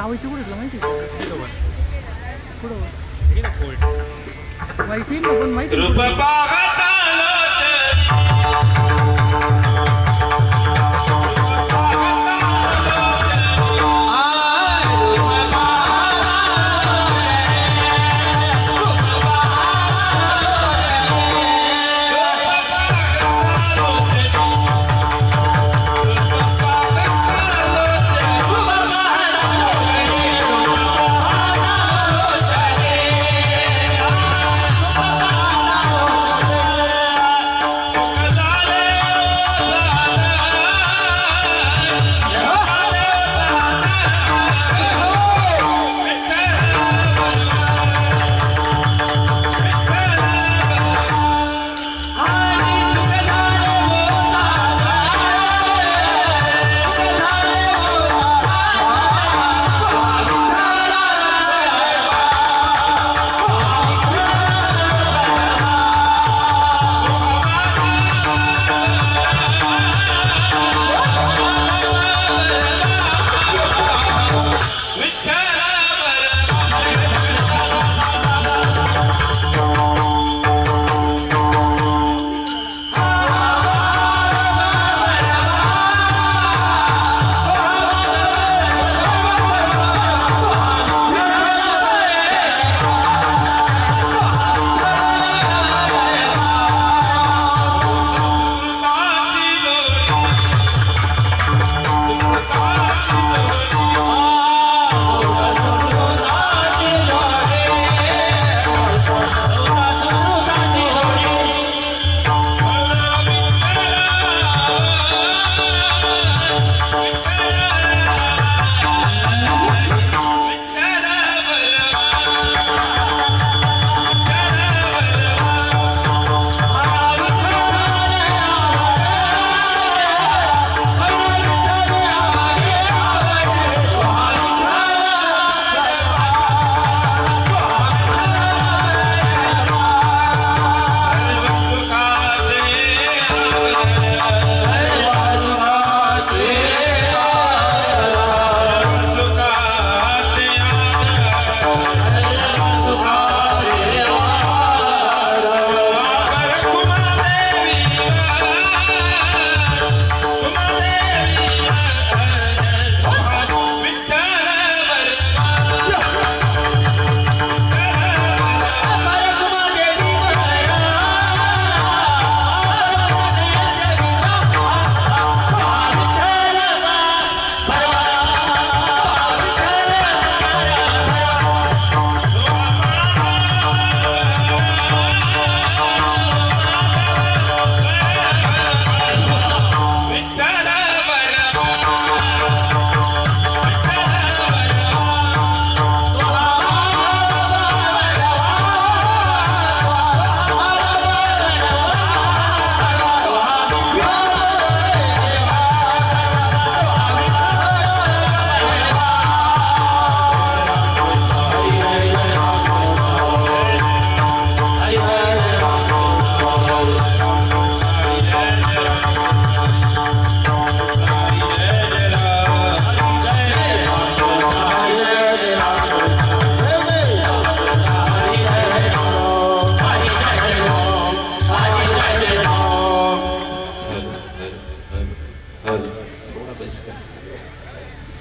लावायची कुठे तुला माहिती आहे कुठं माहिती ना पण माहिती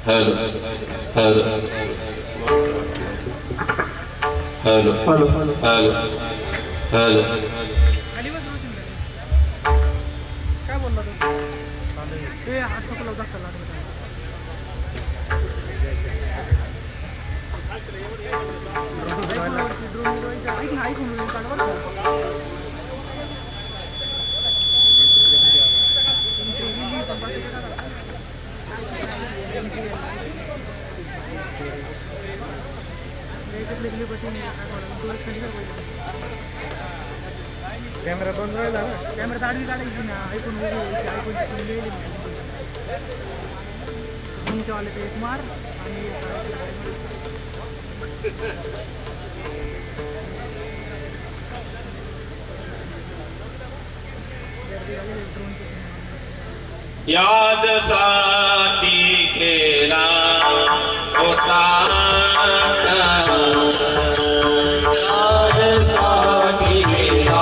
hello hello hello hello hello hello खाली बस रोशन काय बोलला तू ते हात नको लावू धक्का लागला ऐक ना ऐकून कॅमेरा बंद राहिला ना कॅमेरा आडवी काढायची ना ऐकून आले ते मार आणि याद साठी केला होता साठी गेला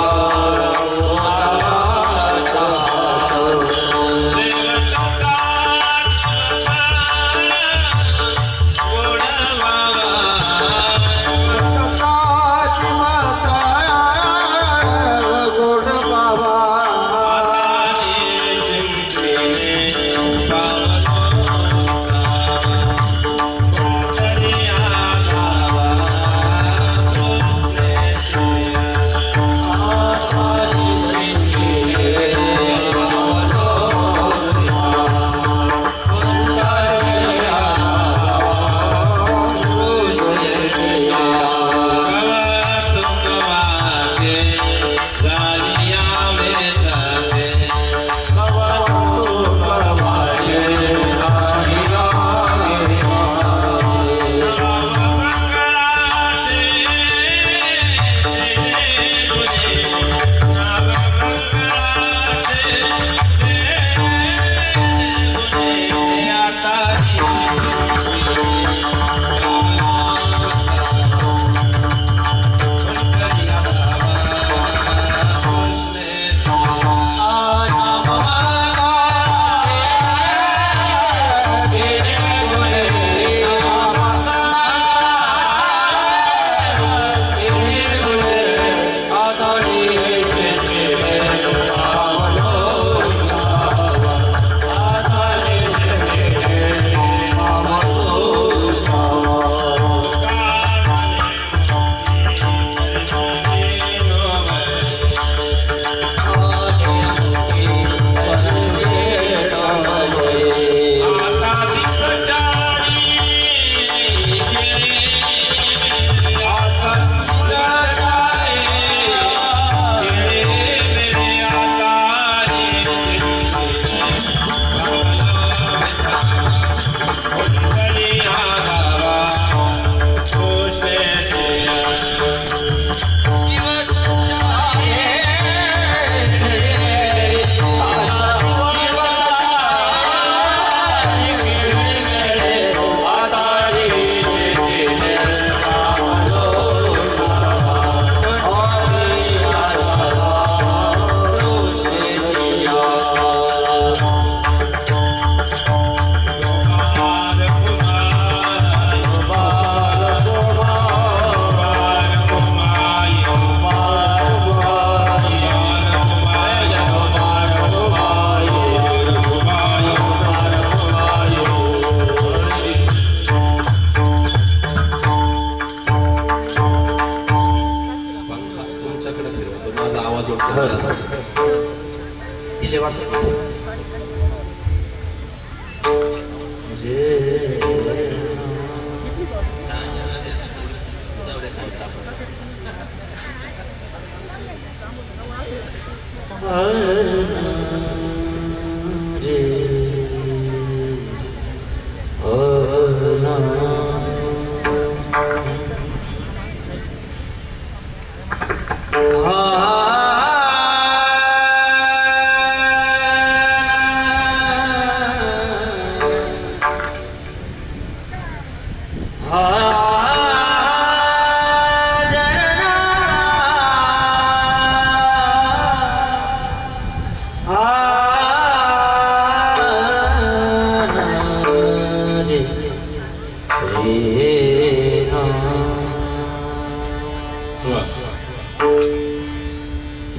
दिले वाटत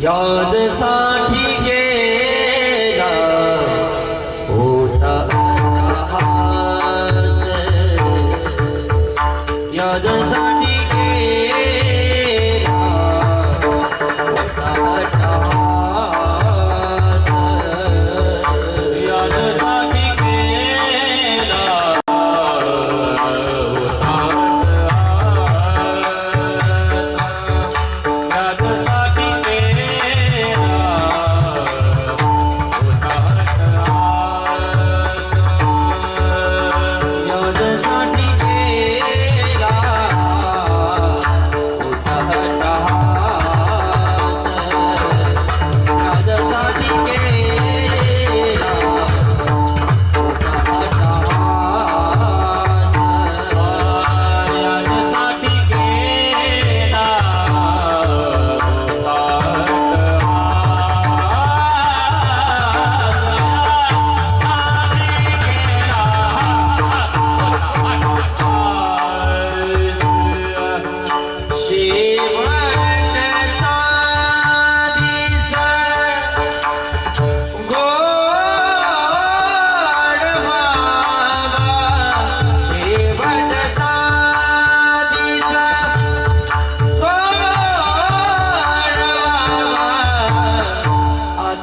याद साठी गेला होता हास याद साठी गेला होता हास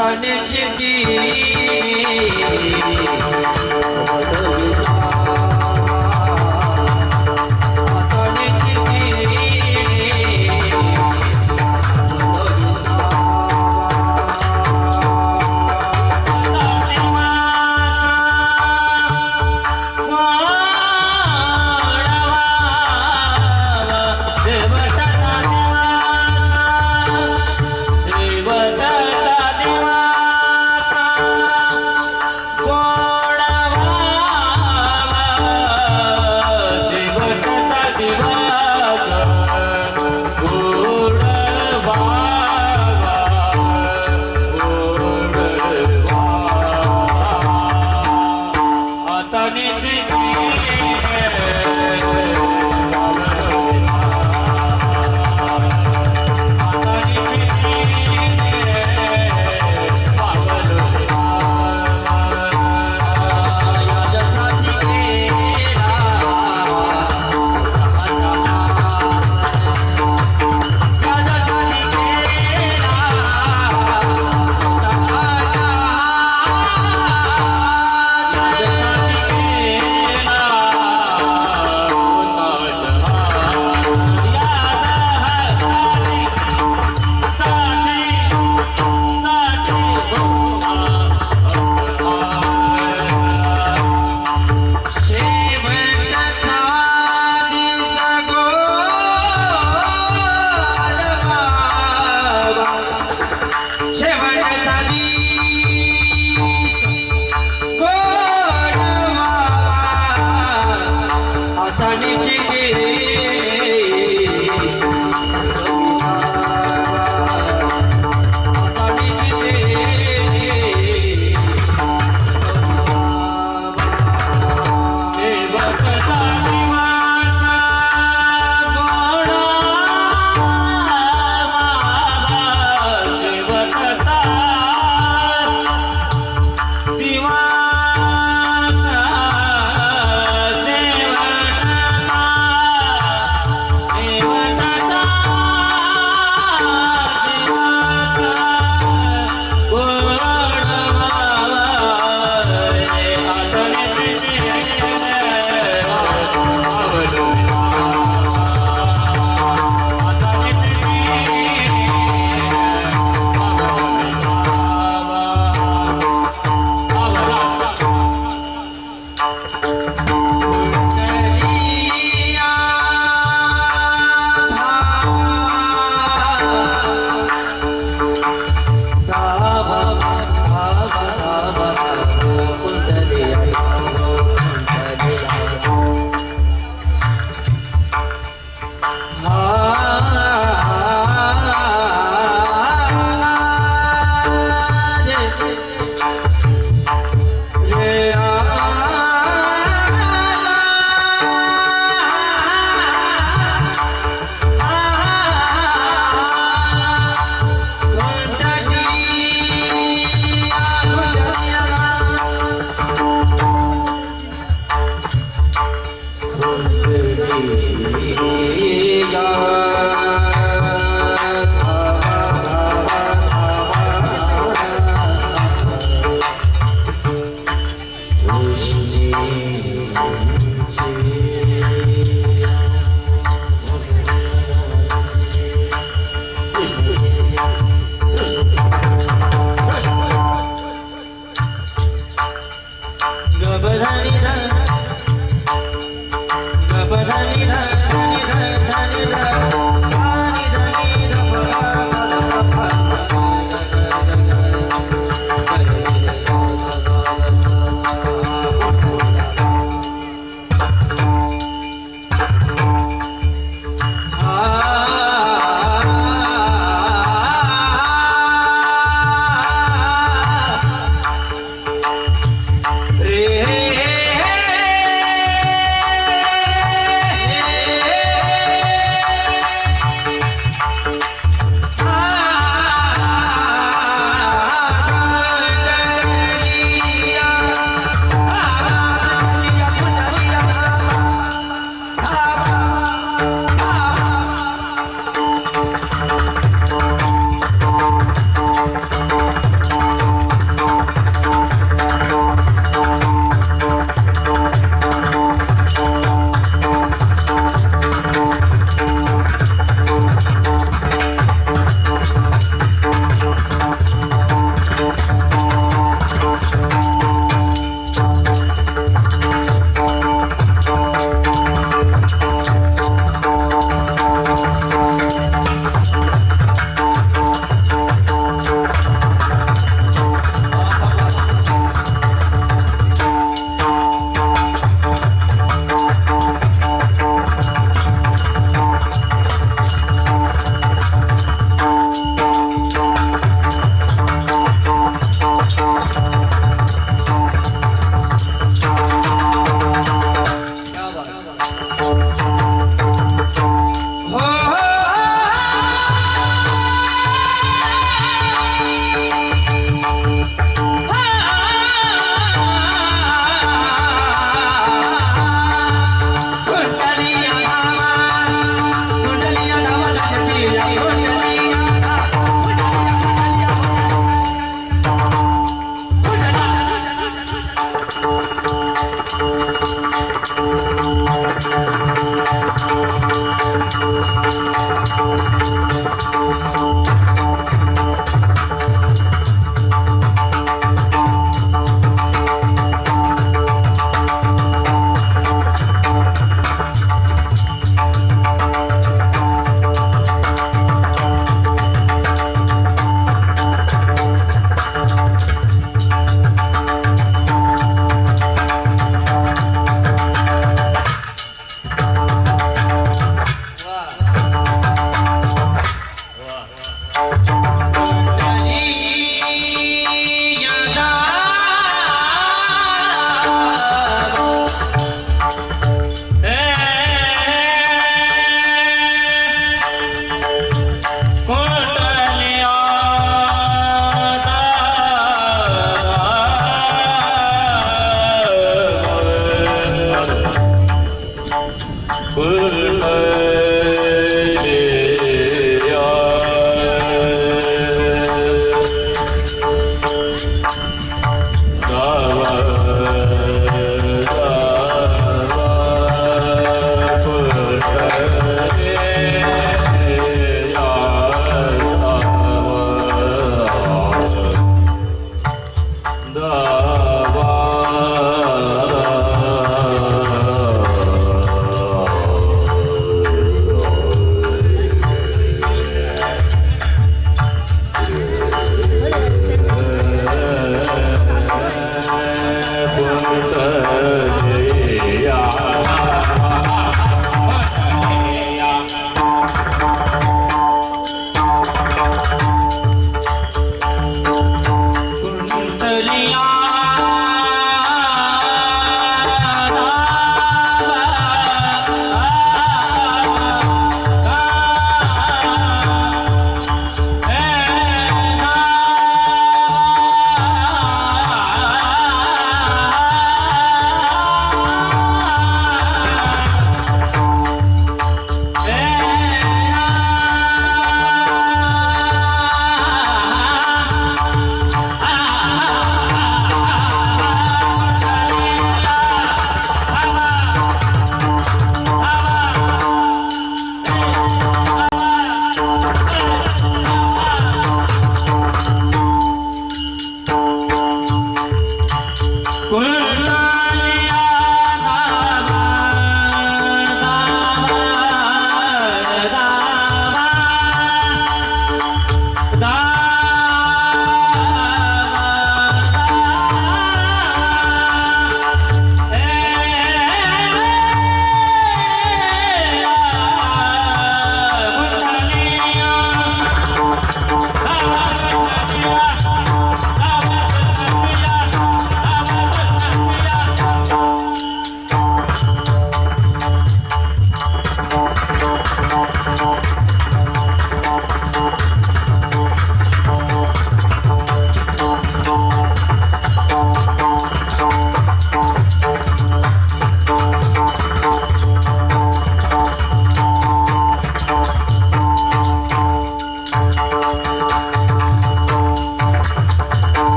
हातानेची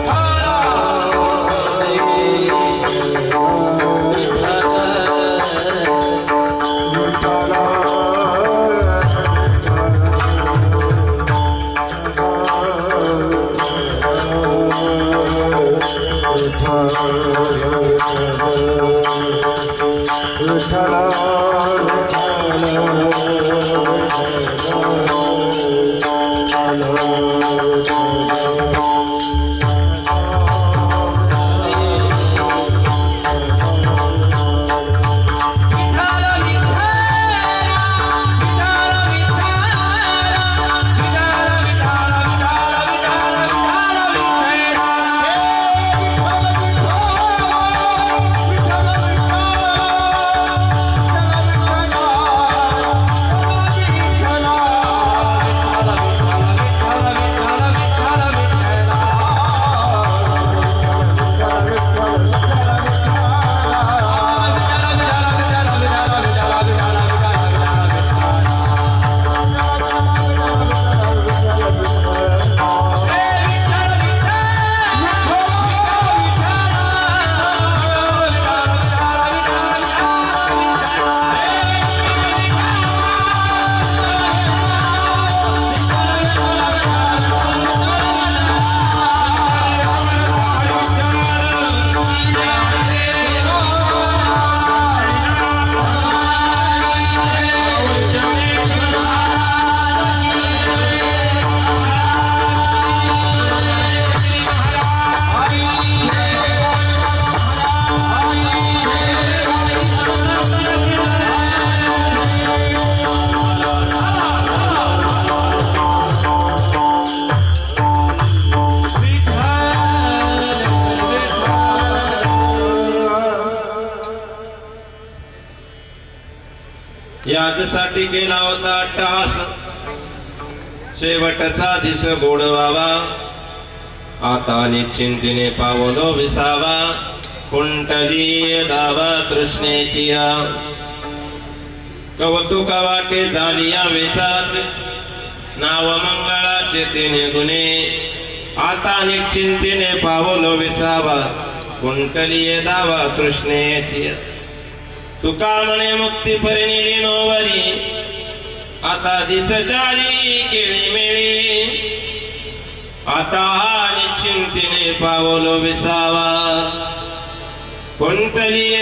हा याचसाठी केला होता अट्टहास, शेवटचा दिस गोड व्हावा, आता निश्चिंतीने पावलो विसावा, कुंटली दावा तृष्णेची कौतुक वाटे झाली या वेचात, नाव मंगळाचे तिने गुणे, आता निश्चिंतीने पावलो विसावा, कुंटली दावा तृष्णेची तुका म्हणे मुक्ती परिनिली नोवरी, आता दिस चारी केळी मिळी, आता निश्चिंतीने पावलो विसावा, कुंटली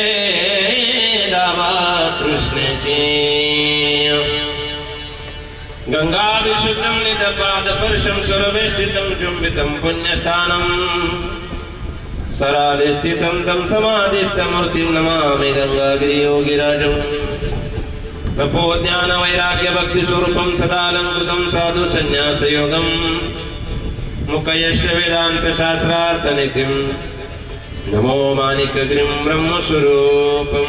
दावा तृष्णेची गंगा विशुद्धं निदपादपर्शं सुरवेष्टितं चुंबितं पुण्यस्थानम्, सराधिस्थितं तं समाधिस्थमूर्तिं नमामि गंगागिरियोगिराजं, तपो ज्ञान वैराग्य भक्ति स्वरूपं सदालंकृतं साधु संन्यासयोगं, मुखयश्च वेदांत शास्त्रार्थ नितिं, नमो माणिकगिरिं ब्रह्मस्वरूपं,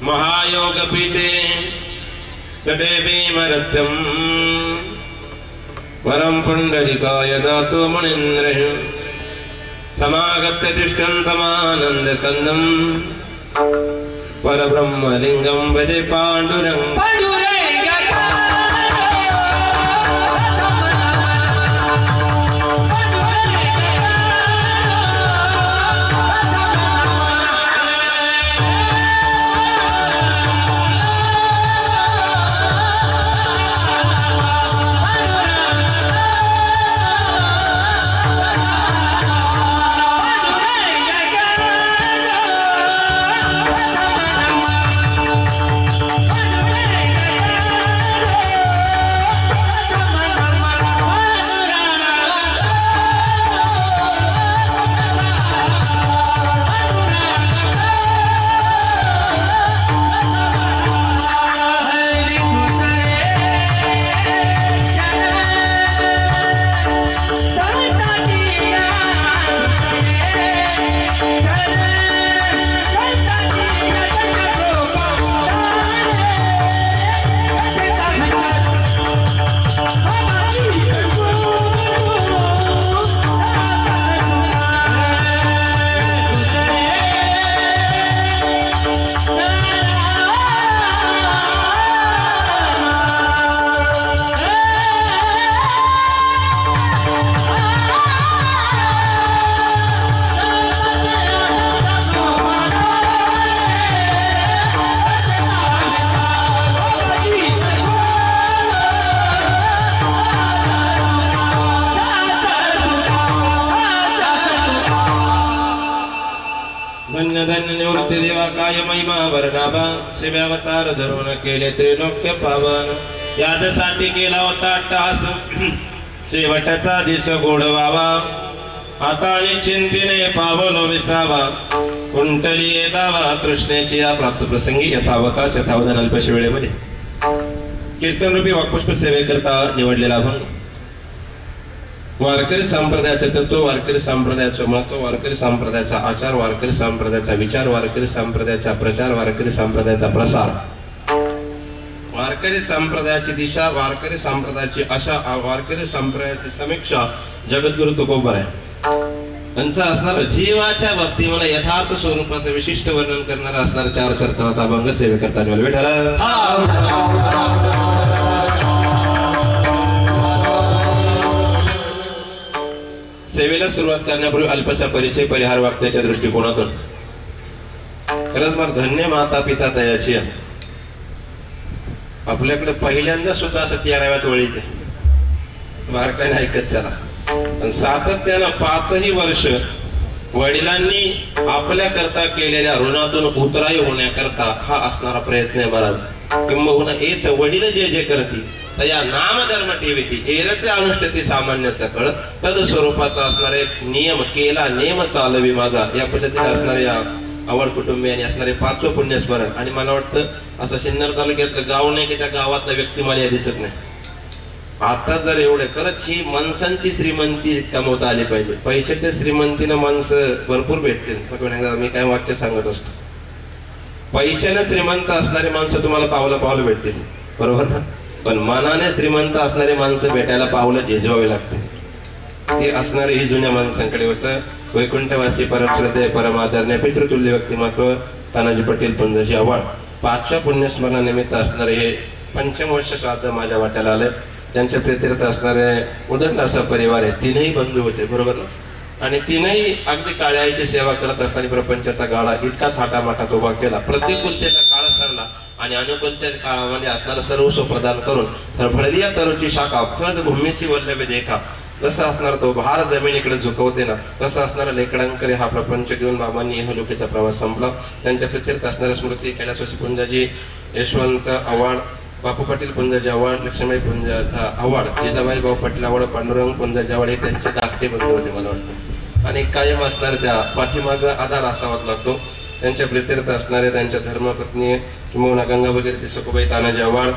महायोगपीठे तटे भीमरथं, परं पुण्डरीकाय दातु मुनीन्द्रः, समागत्य तिष्ठन्तमानन्दकन्दं, परब्रह्मलिङ्गं भजे पाण्डुरङ्गं। Hey! धन्य धन्य निवृत्ती देवा काय महिमा वर्णाबा शिव्यावतार धरून केले त्रिलोक्य पावन यादसाठी केला होता अट्टहास शेवटचा दिस गोड व्हावा आता आणि चिंतेने पावलो विसावा कुंटली दावा तृष्णेची या प्राप्त प्रसंगी यथावकाश यथावधान अल्पश वेळेमध्ये कीर्तन रूपी वाक्पुष्प सेवेकरता निवडलेला अभंग वारकरी संप्रदायाचे तत्व वारकरी संप्रदायाचं महत्व वारकरी संप्रदायाचा आचार वारकरी संप्रदायाचा विचार वारकरी संप्रदायाचा प्रचार वारकरी संप्रदायाचा प्रसार वारकरी संप्रदायाची दिशा वारकरी संप्रदायाची आशा वारकरी संप्रदायाची समीक्षा जगद्गुरु तुकोबर आहे त्यांचा असणारा जीवाच्या बाबतीमध्ये यथार्थ स्वरूपाचं विशिष्ट वर्णन करणारा असणारा 4 चरणाचा अभंग सेवेकरता विठ्ठल सेवेला सुरुवात करण्यापूर्वी अल्पसा परिचय परिहार वाक्याच्या दृष्टिकोनातून खरंच मला धन्य माता पिता तयाची आपल्याकडे पहिल्यांदा सुद्धा असं 13व्या ओळीत बारकाईने ऐकत चला पण सातत्यानं 5ही वर्ष वडिलांनी आपल्या करता केलेल्या ऋणातून उतराई होण्याकरता हा असणारा प्रयत्न आहे महाराज किंबहुना येत वडील जे जे करती या नामधर्म ठेवीती एरते अनुष्ठती सामान्य सकळ तद स्वरूपाचा असणारा एक नियम केला नेम चालवी माझा या पद्धतीने असणारे आवड कुटुंबियांनी असणारे 5वं पुण्यस्मरण आणि मला वाटतं असं सिन्नर तालुक्यातलं गाव नाही की त्या गावातला व्यक्ती मला दिसत नाही आता जर एवढे खरंच ही माणसांची श्रीमंती कमवता आली पाहिजे पैशाच्या श्रीमंतीनं माणसं भरपूर भेटतील मी काय वाक्य सांगत असतो पैशाने श्रीमंत असणारी माणसं तुम्हाला पावलं भेटतील बरोबर ना पण मनाने श्रीमंत असणारी माणसं भेटायला पावलं झेजवावे लागते ते असणारे ही जुन्या माणसांकडे होतं वैकुंठवासी परमश्रद्धेय परमादरणीय पितृतुल्य व्यक्तिमत्व तानाजी पटेल पुंजाजी आव्हाड 5व्या पुण्यस्मरणानिमित्त असणारे हे 5वे वर्ष श्राद्ध माझ्या वाट्याला आले त्यांच्या प्रीत्यर्थ असणारे उदंड असा परिवार आहे 3ही बंधू होते बरोबर ना आणि 3ही अगदी काळ्याची सेवा करत असताना प्रपंचाचा गाळा इतका थाटामाटात उभा केला प्रतिकूलतेचा काळ सरला आणि अनुकूलतेच्या काळामध्ये असणारा सर्वस्व प्रदान करून फळफळली या तरुची शाखा सहज भूमीशी वल्लभे देखा कसं असणार तो भार जमिनीकडे झुकवते ना तसं असणारा लेकडांकडे हा प्रपंच घेऊन बाबांनी इहलोकीचा प्रवास संपला त्यांच्या प्रीत्यर्थ असणाऱ्या स्मृती कैलासवासी पुंजाजी यशवंत आव्हाड बापू पाटील पुंजाजी आव्हाड लक्ष्मीबाई पुंजा आव्हाड जिजाबाई भाऊ पाटील आव्हाड पांडुरंग पुंजाजी आव्हाड हे त्यांचे धाकटे बंधू होते मला वाटतं आणि कायम असणारे त्या पाठीमाग आधार असावाच लागतो त्यांच्या प्रीत्यर्थ असणारे त्यांच्या धर्मपत्नी किंवा गंगा वगैरे ते सखुबाई तानाजी आव्हाड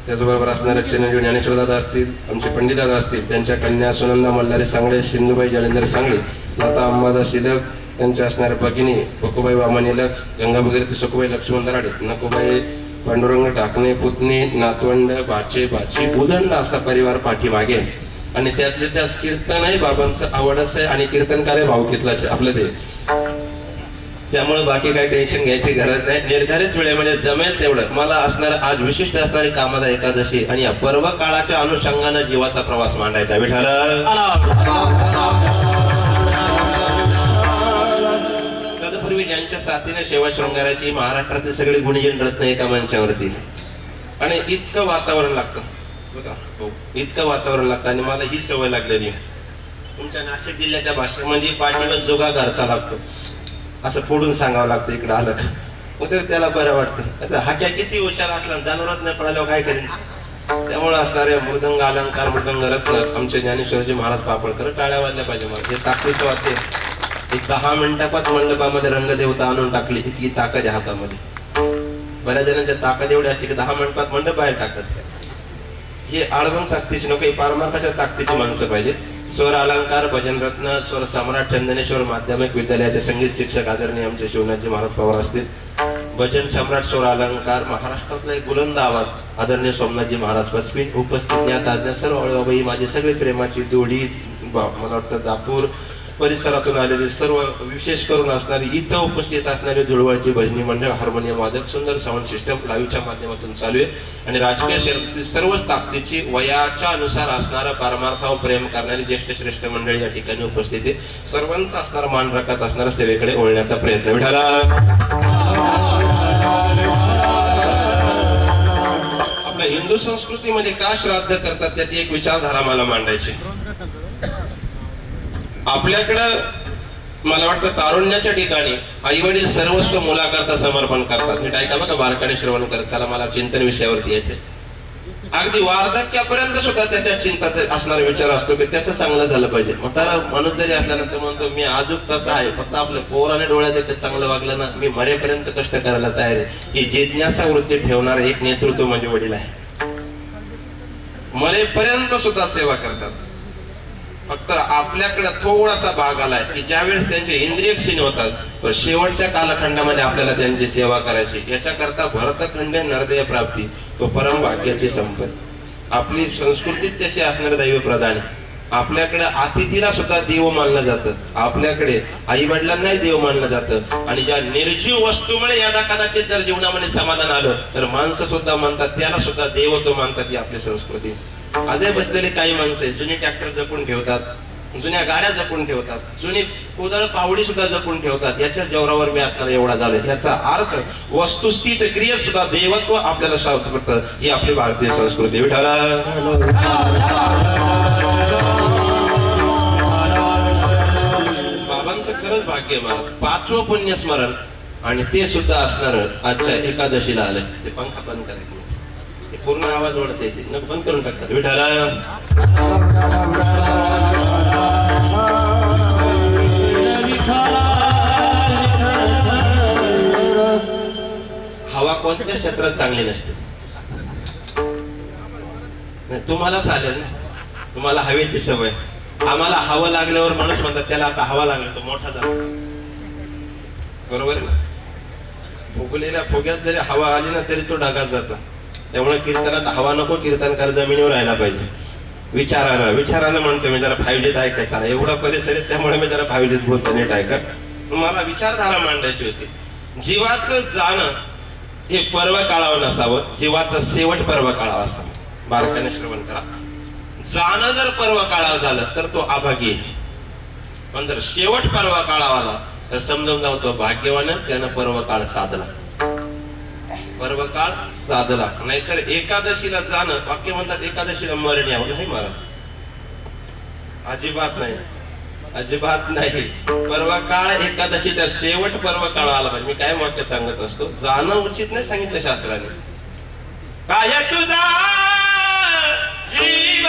त्याचबरोबर असणारे चिरंजीव ज्ञानेश्वरदादा असतील आमचे पंडितदादा असतील त्यांच्या कन्या सुनंदा मल्हारी सांगळे सिंधुबाई जालेंद्र सांगळे लता अंबादास शिलक त्यांच्या असणाऱ्या भगिनी पकुबाई वामनी लक्ष गंगा वगैरे ते सखुबाई लक्ष्मण दराडे नकुबाई पांडुरंग टाकणे पुतणी नातवंड बाचे बाची उदंड असा परिवार पाठीमागे आणि त्यातले त्याच कीर्तनही बाबांचं आवडच आहे आणि कीर्तनकार भावकीतलाच आपलं ते त्यामुळे बाकी काही टेन्शन घ्यायची गरज नाही निर्धारित वेळेमध्ये जमेल तेवढं मला असणार आज विशिष्ट असणारी कामदा एकादशी आणि या पर्व काळाच्या अनुषंगाने जीवाचा प्रवास मांडायचा विठ्ठल तत्पूर्वी ज्यांच्या साथीने सेवा शृंगाराची महाराष्ट्रातील सगळे गुणीजन रत्न एका मंचावरती आणि इतकं वातावरण लागतं बघा हो इतकं वातावरण लागतं आणि मला ही सवय लागलेली तुमच्या नाशिक जिल्ह्याच्या भाषेमध्ये पाठीवर जोगा घरचा लागतो असं फोडून सांगावं लागतं इकडं आलं का मग तर त्याला बरं वाटतं आता हाक्या किती हुशार असला जानवरात नाही पडायला काय करेन त्यामुळे असणारे मृदंग अलंकार मृदंग रत्न आमचे ज्ञानेश्वरजी महाराज पापळकर टाळ्या वाजल्या पाहिजे मला हे ताकदीचं वाटते एक 10 मिनिटात मंडपामध्ये रंगदेवता आणून टाकली इतकी ताकद आहे हातामध्ये बऱ्याच जणांच्या ताकद एवढी असते की 10 मिनिटात मंडप बाहेर टाकतात हे आळवण ताकदीची नको पारमार्थाच्या ताकदीची माणसं पाहिजे स्वर अलंकार भजन रत्न स्वर सम्राट चंदनेश्वर माध्यमिक विद्यालयाचे संगीत शिक्षक आदरणीय आमचे शिवनाथजी महाराज पवार असतील भजन सम्राट स्वर अलंकार महाराष्ट्रातला एक बुलंद आवाज आदरणीय सोमनाथजी महाराज बसवीन उपस्थित ज्ञात आज्ञा सर्व अवयवही माझी सगळी प्रेमाची दोडी मला वाटतं दापूर परिसरातून आलेली सर्व विशेष करून असणारी इथं उपस्थित असणारी जुळवाळची भजनी मंडळ हार्मोनियम वादक सुंदर साऊंड सिस्टम लाईव्हच्या माध्यमातून चालू आहे आणि राजकीय सर्वच ताकदीची वयाच्या अनुसार असणारा पारमार्थावर प्रेम करणारी ज्येष्ठ श्रेष्ठ मंडळी या ठिकाणी उपस्थित आहे सर्वांचा असणारा मान राखत असणारा सेवेकडे वळण्याचा प्रयत्न विठाला आपल्या हिंदू संस्कृतीमध्ये का श्राद्ध करतात त्याची एक विचारधारा मला मांडायची आपल्याकडं मला वाटतं तारुण्याच्या ठिकाणी आई वडील सर्वस्व मुलाकरता समर्पण करतात. नीट ऐका बघा, बारकाने श्रवण करत चला, मला चिंतन विषयावरती यायचे. अगदी वार्धक्यापर्यंत सुद्धा त्याच्या चिंताचा असणारा विचार असतो की त्याचं चांगलं झालं पाहिजे. म्हातारा माणूस जरी असल्यानंतर म्हणतो मी आजूक तसा आहे, फक्त आपल्या पोराने डोळ्यात एकच चांगलं वागलं ना, मी मरेपर्यंत कष्ट करायला तयार आहे. ही जिज्ञासा वृत्ती ठेवणार एक नेतृत्व म्हणजे वडील आहे. मरेपर्यंत सुद्धा सेवा करतात. फक्त आपल्याकडे थोडासा भाग आलाय की ज्यावेळेस त्यांचे इंद्रिय क्षीण होतात, तर शेवटच्या कालखंडामध्ये आपल्याला त्यांची सेवा करायची. याच्याकरता भरतखंड नरदेय प्राप्ती, तो परम भाग्याची संपत्ती. आपली संस्कृतीत तशी असणारे दैव प्रधान आहे. आपल्याकडे अतिथीला सुद्धा देव मानलं जातं, आपल्याकडे आई वडिलांनाही देव मानलं जातं. आणि ज्या निर्जीव वस्तूमुळे यदा कदाचित जर जीवनामध्ये समाधान आलं तर माणसं सुद्धा मानतात, त्याला सुद्धा देवत्व मानतात. ही आपली संस्कृती. आजही बसलेले काही माणसे जुनी ट्रॅक्टर जपून ठेवतात, जुन्या गाड्या जपून ठेवतात, जुनी कोदळ पावडी सुद्धा जपून ठेवतात. याच्या जोरावर मी असणार एवढा झालोय. याचा अर्थ वस्तुस्थित क्रियेत सुद्धा देवत्व आपल्याला सावरतं. ही आपली भारतीय संस्कृती. विठाला बाबांचं खरंच भाग्य महाराज. 5वं पुण्यस्मरण आणि ते सुद्धा असणार आजच्या एकादशीला आलंय. ते पंखा बंद करायचे, पूर्ण आवाज ओढते, नको बंद करून टाकतात. विठाला हवा कोणत्या क्षेत्रात चांगली नसते. तुम्हाला चालेल ना, तुम्हाला हवेची सवय. आम्हाला हवा लागल्यावर माणूस म्हणतात त्याला आता हवा लागली, तो मोठा झाला. बरोबर आहे ना. फुगलेल्या फुग्यात जरी हवा आली ना तरी तो ढगात जातो. त्यामुळे कीर्तनात हवा नको, कीर्तनकार जमिनीवर राहायला पाहिजे. विचारानं म्हणतो मी, जरा 5Gत ऐकायचा एवढा परिसर आहे, त्यामुळे मी जरा 5Gत बोलतो. नीट ऐका, मला विचारधारा मांडायची होती. जीवाचं जाणं हे पर्व काळावं नसावं, जीवाचं शेवट पर्व काळावं असावं. बारकाने श्रवण करा. जाणं जर पर्व काळावं झालं तर तो अभागी आहे, पण जर शेवट पर्व काळावाला तर समजून जाऊ तो भाग्यवान, त्यानं पर्व काळ साधला. पर्व काळ साधला. नाहीतर एकादशीला जाणं, वाक्य म्हणतात एकादशीला मरण यावं, नाही महाराज, अजिबात नाही, अजिबात नाही. पर्व काळ एकादशीच्या शेवट पर्व काळ आला पाहिजे. मी काय वाक्य सांगत असतो, जाणं उचित नाही सांगितलं शास्त्राने. काय तुझा जीव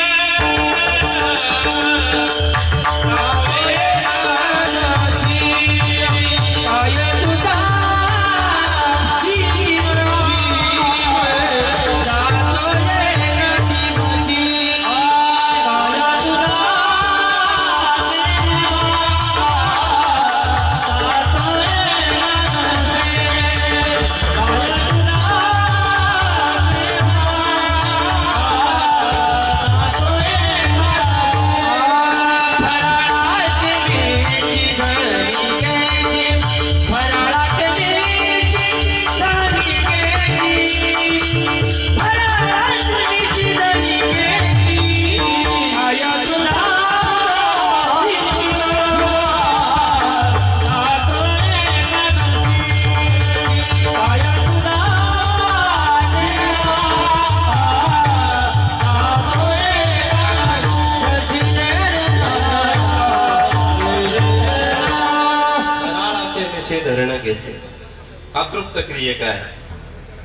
अतृप्त क्रिये काय,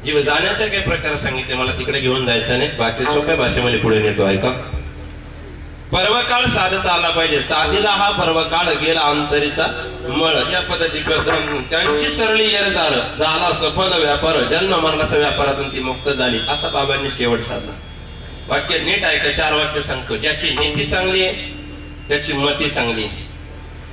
जीव जाण्याच्या काही प्रकार सांगितले. मला तिकडे घेऊन जायचं नाही, बाकी सोप्या भाषेमध्ये पुढे नेतो. ऐका, पर्वकाळ साधता आला पाहिजे. साधीला हा पर्वकाळ गेला अंतरीचा मळ. या पदाची कदम त्यांची सरळी येर झाला सफल व्यापार, जन्म मरणाच्या व्यापारातून ती मुक्त झाली. असा बाबांनी शेवट साधला. वाक्य नीट ऐका, 4 वाक्य सांगतो. ज्याची नीती चांगली आहे त्याची मती चांगली आहे.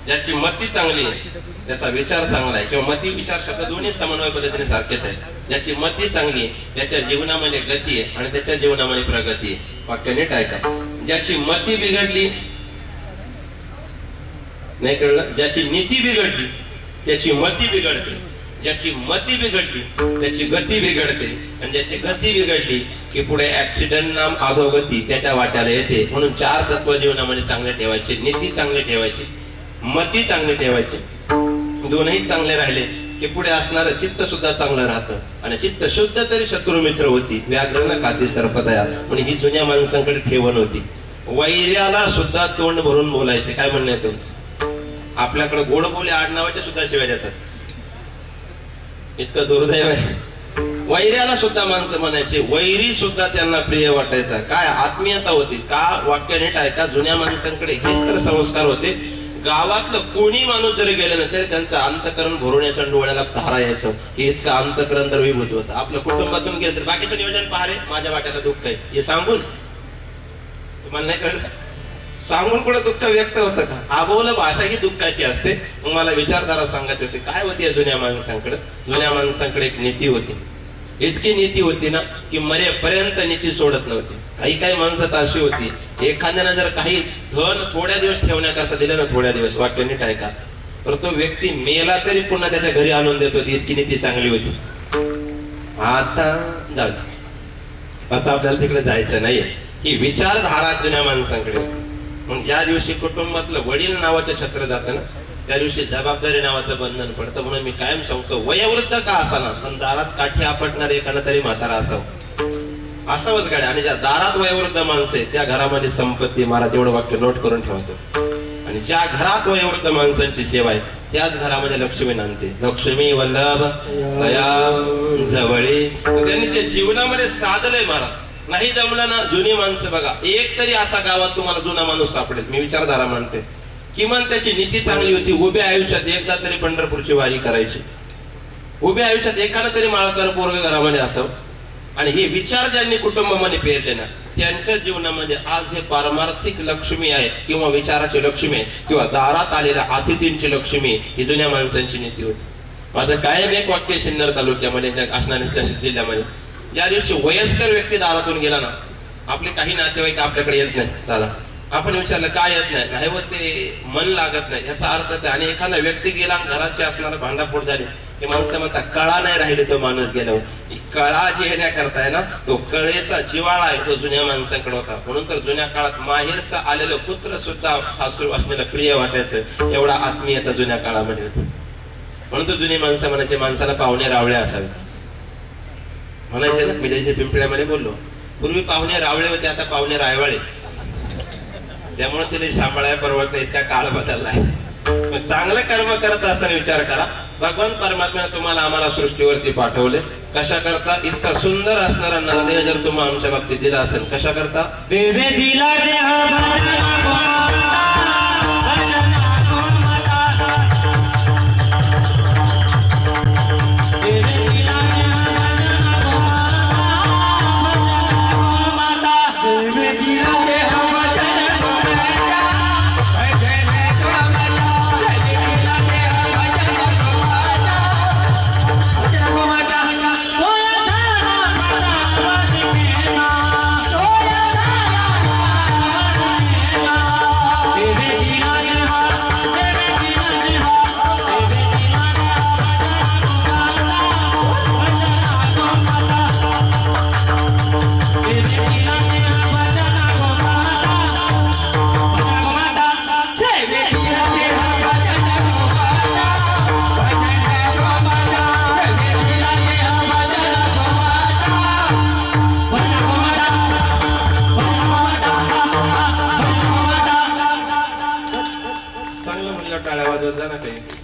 ज्याची मती चांगली आहे त्याचा विचार चांगला आहे, किंवा मती विचार शब्द दोन्ही समन्वय पद्धतीने सारखेच आहे. ज्याची मती चांगली आहे त्याच्या जीवनामध्ये गती आहे आणि त्याच्या जीवनामध्ये प्रगती आहे. वाक्य नीट ऐका, ज्याची मती बिघडली, नाही कळलं, ज्याची नीती बिघडली त्याची मती बिघडते, ज्याची मती बिघडली त्याची गती बिघडते, आणि ज्याची गती बिघडली की पुढे ऍक्सिडेंट नाम अधोगती त्याच्या वाट्याला येते. म्हणून 4 तत्व जीवनामध्ये चांगले ठेवायचे. नीती चांगली ठेवायची, मती चांगली ठेवायची. दोनही चांगले राहिले की पुढे असणारं चित्त सुद्धा चांगलं राहतं. आणि चित्त शुद्ध तरी शत्रू मित्र होती, व्याघ्र खाती सर्पदया. म्हणजे ही जुन्या माणसांकडे ठेवण होती. वैर्याला सुद्धा तोंड भरून बोलायचे. काय म्हणणं आहे तुमचं? आपल्याकडे गोडबोले आडनावाच्या सुद्धा शिवाय देतात. इतकं दुर्दैव आहे. वैऱ्याला सुद्धा माणसं म्हणायचे, वैरी सुद्धा त्यांना प्रिय वाटायचा. काय आत्मीयता होती. का वाक्य नीट आहे का, जुन्या माणसांकडे हेच तर संस्कार होते. गावातलं कोणी माणूस जरी गेलं ना तरी त्यांचं अंतकरण भरून यायचं, डोळ्याला तारा यायचं, की इतकं अंतकरण द्रवीभूत होतं. आपल्या कुटुंबातून गेलं तर बाकीचं नियोजन पहा रे, माझ्या वाट्याला दुःख आहे हे सांगून तुम्हाला नाही कळलं, सांगून कुठं दुःख व्यक्त होतं का? आबोल भाषा ही दुःखाची असते. मग मला विचारधारा सांगत होते काय होती या जुन्या माणसांकडे. जुन्या माणसांकडे एक नीती होती. इतकी नीती होती ना की मरेपर्यंत नीती सोडत नव्हती. काही माणसं तर अशी होती, एखाद्यानं जर काही धन थोड्या दिवस ठेवण्याकरता दिलं ना, थोड्या दिवस, वाक्य नीट आहे का, तर तो व्यक्ती मेला तरी पुन्हा त्याच्या घरी आणून देत होती. इतकी नीती चांगली होती. आता जाऊ दे, आता आपल्याला तिकडे जायचं नाहीये. ही विचारधारा जुन्या माणसांकडे होती. मग ज्या दिवशी कुटुंबातलं वडील नावाचं छत्र जातं ना, त्या दिवशी जबाबदारी नावाचं बंधन पडतं. म्हणून मी कायम सांगतो, वयोवृद्ध का असाना पण दारात काठी आपटणार एखादा तरी म्हातारा असावंच गाड्या. आणि ज्या दारात वयोवृद्ध माणसं त्या घरामध्ये संपत्ती. महाराज एवढं वाक्य नोट करून ठेवतो. आणि ज्या घरात वयोवृद्ध माणसांची सेवा आहे त्याच घरामध्ये लक्ष्मी नांदते. लक्ष्मी वल्लभ दया जवळी. त्यांनी ते जीवनामध्ये साधलंय महाराज. नाही जमलं ना, जुनी माणसं बघा, एक तरी असा गावात तुम्हाला जुना माणूस सापडेल. मी विचारधारा म्हणते, किमान त्याची नीती चांगली होती. उभ्या आयुष्यात एकदा तरी पंढरपूरची वारी करायची. उभ्या आयुष्यात एखादा तरी माळकर पोरग घरामध्ये असावं. आणि हे विचार ज्यांनी कुटुंबामध्ये पेरले ना, त्यांच्या जीवनामध्ये आज हे पारमार्थिक लक्ष्मी आहे किंवा विचाराची लक्ष्मी आहे किंवा दारात आलेल्या अतिथींची लक्ष्मी, ही जुन्या माणसांची नीती होती. माझं कायम एक वाक्य सिन्नर तालुक्यामध्ये असणाऱ्या जिल्ह्यामध्ये, ज्या दिवशी वयस्कर व्यक्ती दारातून गेला ना, आपले काही नातेवाईक आपल्याकडे येत नाही. चला आपण विचारलं काय येत नाही, नाही व ते मन लागत नाही, याचा अर्थ ते. आणि एखादा व्यक्ती गेला, घराची असणारा भांडाफोड झाली, ते माणसं म्हणतात कळा नाही राहिले तो माणूस गेल्यावर. कळा जी येण्याकरता आहे ना, तो कळेचा जिवाळा आहे, तो जुन्या माणसांकडे होता. म्हणून तर जुन्या काळात माहेरचा आलेलं पुत्र सुद्धा सासू असलेलं प्रिय वाटायचं. एवढा आत्मीयता जुन्या काळामध्ये होती. म्हणून तर जुनी माणसं म्हणायचे माणसाला पाहुणे रावळे असावे म्हणायचे ना. मी त्याच्या पिंपळ्यामध्ये बोललो, पूर्वी पाहुणे रावळे होते, आता पाहुणे रायवाळे. त्यामुळे तिने सांभाळायला परवडत नाही, इतका काळ बदललाय. चांगलं कर्म करत असताना विचार करा, भगवान परमात्म्याने तुम्हाला आम्हाला सृष्टीवरती पाठवले कशा करता? इतका सुंदर असणारा नरदेह जर तुम्हाला आमच्या बाबतीत दिला असेल, कशा करता? देवे दिला टाळ्या वाजवत जा ना.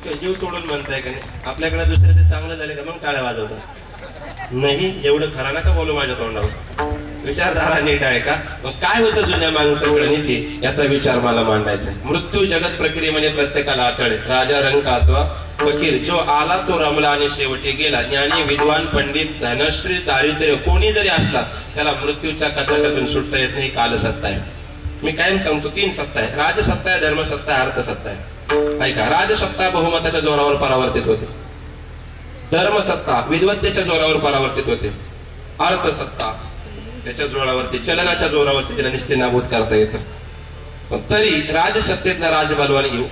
काही जीव तोडून म्हणताय का नाही? आपल्याकडे दुसऱ्याचे चांगलं झाले का मग टाळ्या वाजवतात? नाही, एवढं खरा नका बोलू माझ्या तोंडावर. विचारधारा नीट आहे का? मग काय होतं जुन्या माणसाकडे नीती, याचा विचार मला मांडायचा आहे. मृत्यू जगत प्रक्रियेमध्ये प्रत्येकाला आठवले. राजा रंग अथवा फकीर, जो आला तो रमला आणि शेवटी गेला. ज्ञानी विद्वान पंडित धनश्री दारिद्र्य कोणी जरी असला, त्याला मृत्यूच्या कचाट्यातून सुटता येत नाही. कालसत्ता आहे. मी कायम सांगतो, 3 सत्ता आहे. राजसत्ता आहे, धर्मसत्ता आहे, अर्थसत्ता आहे. ऐका, राजसत्ता बहुमताच्या जोरावर परावर्तित होते. धर्मसत्ता विद्वत्तेच्या जोरावर परावर्तित होते. अर्थसत्ता त्याच्या जोरावरती, चलनाच्या जोरावरती तिला निस्तेनाबूत करता येतं. तरी राजसत्तेतला राजबलवान घेऊ,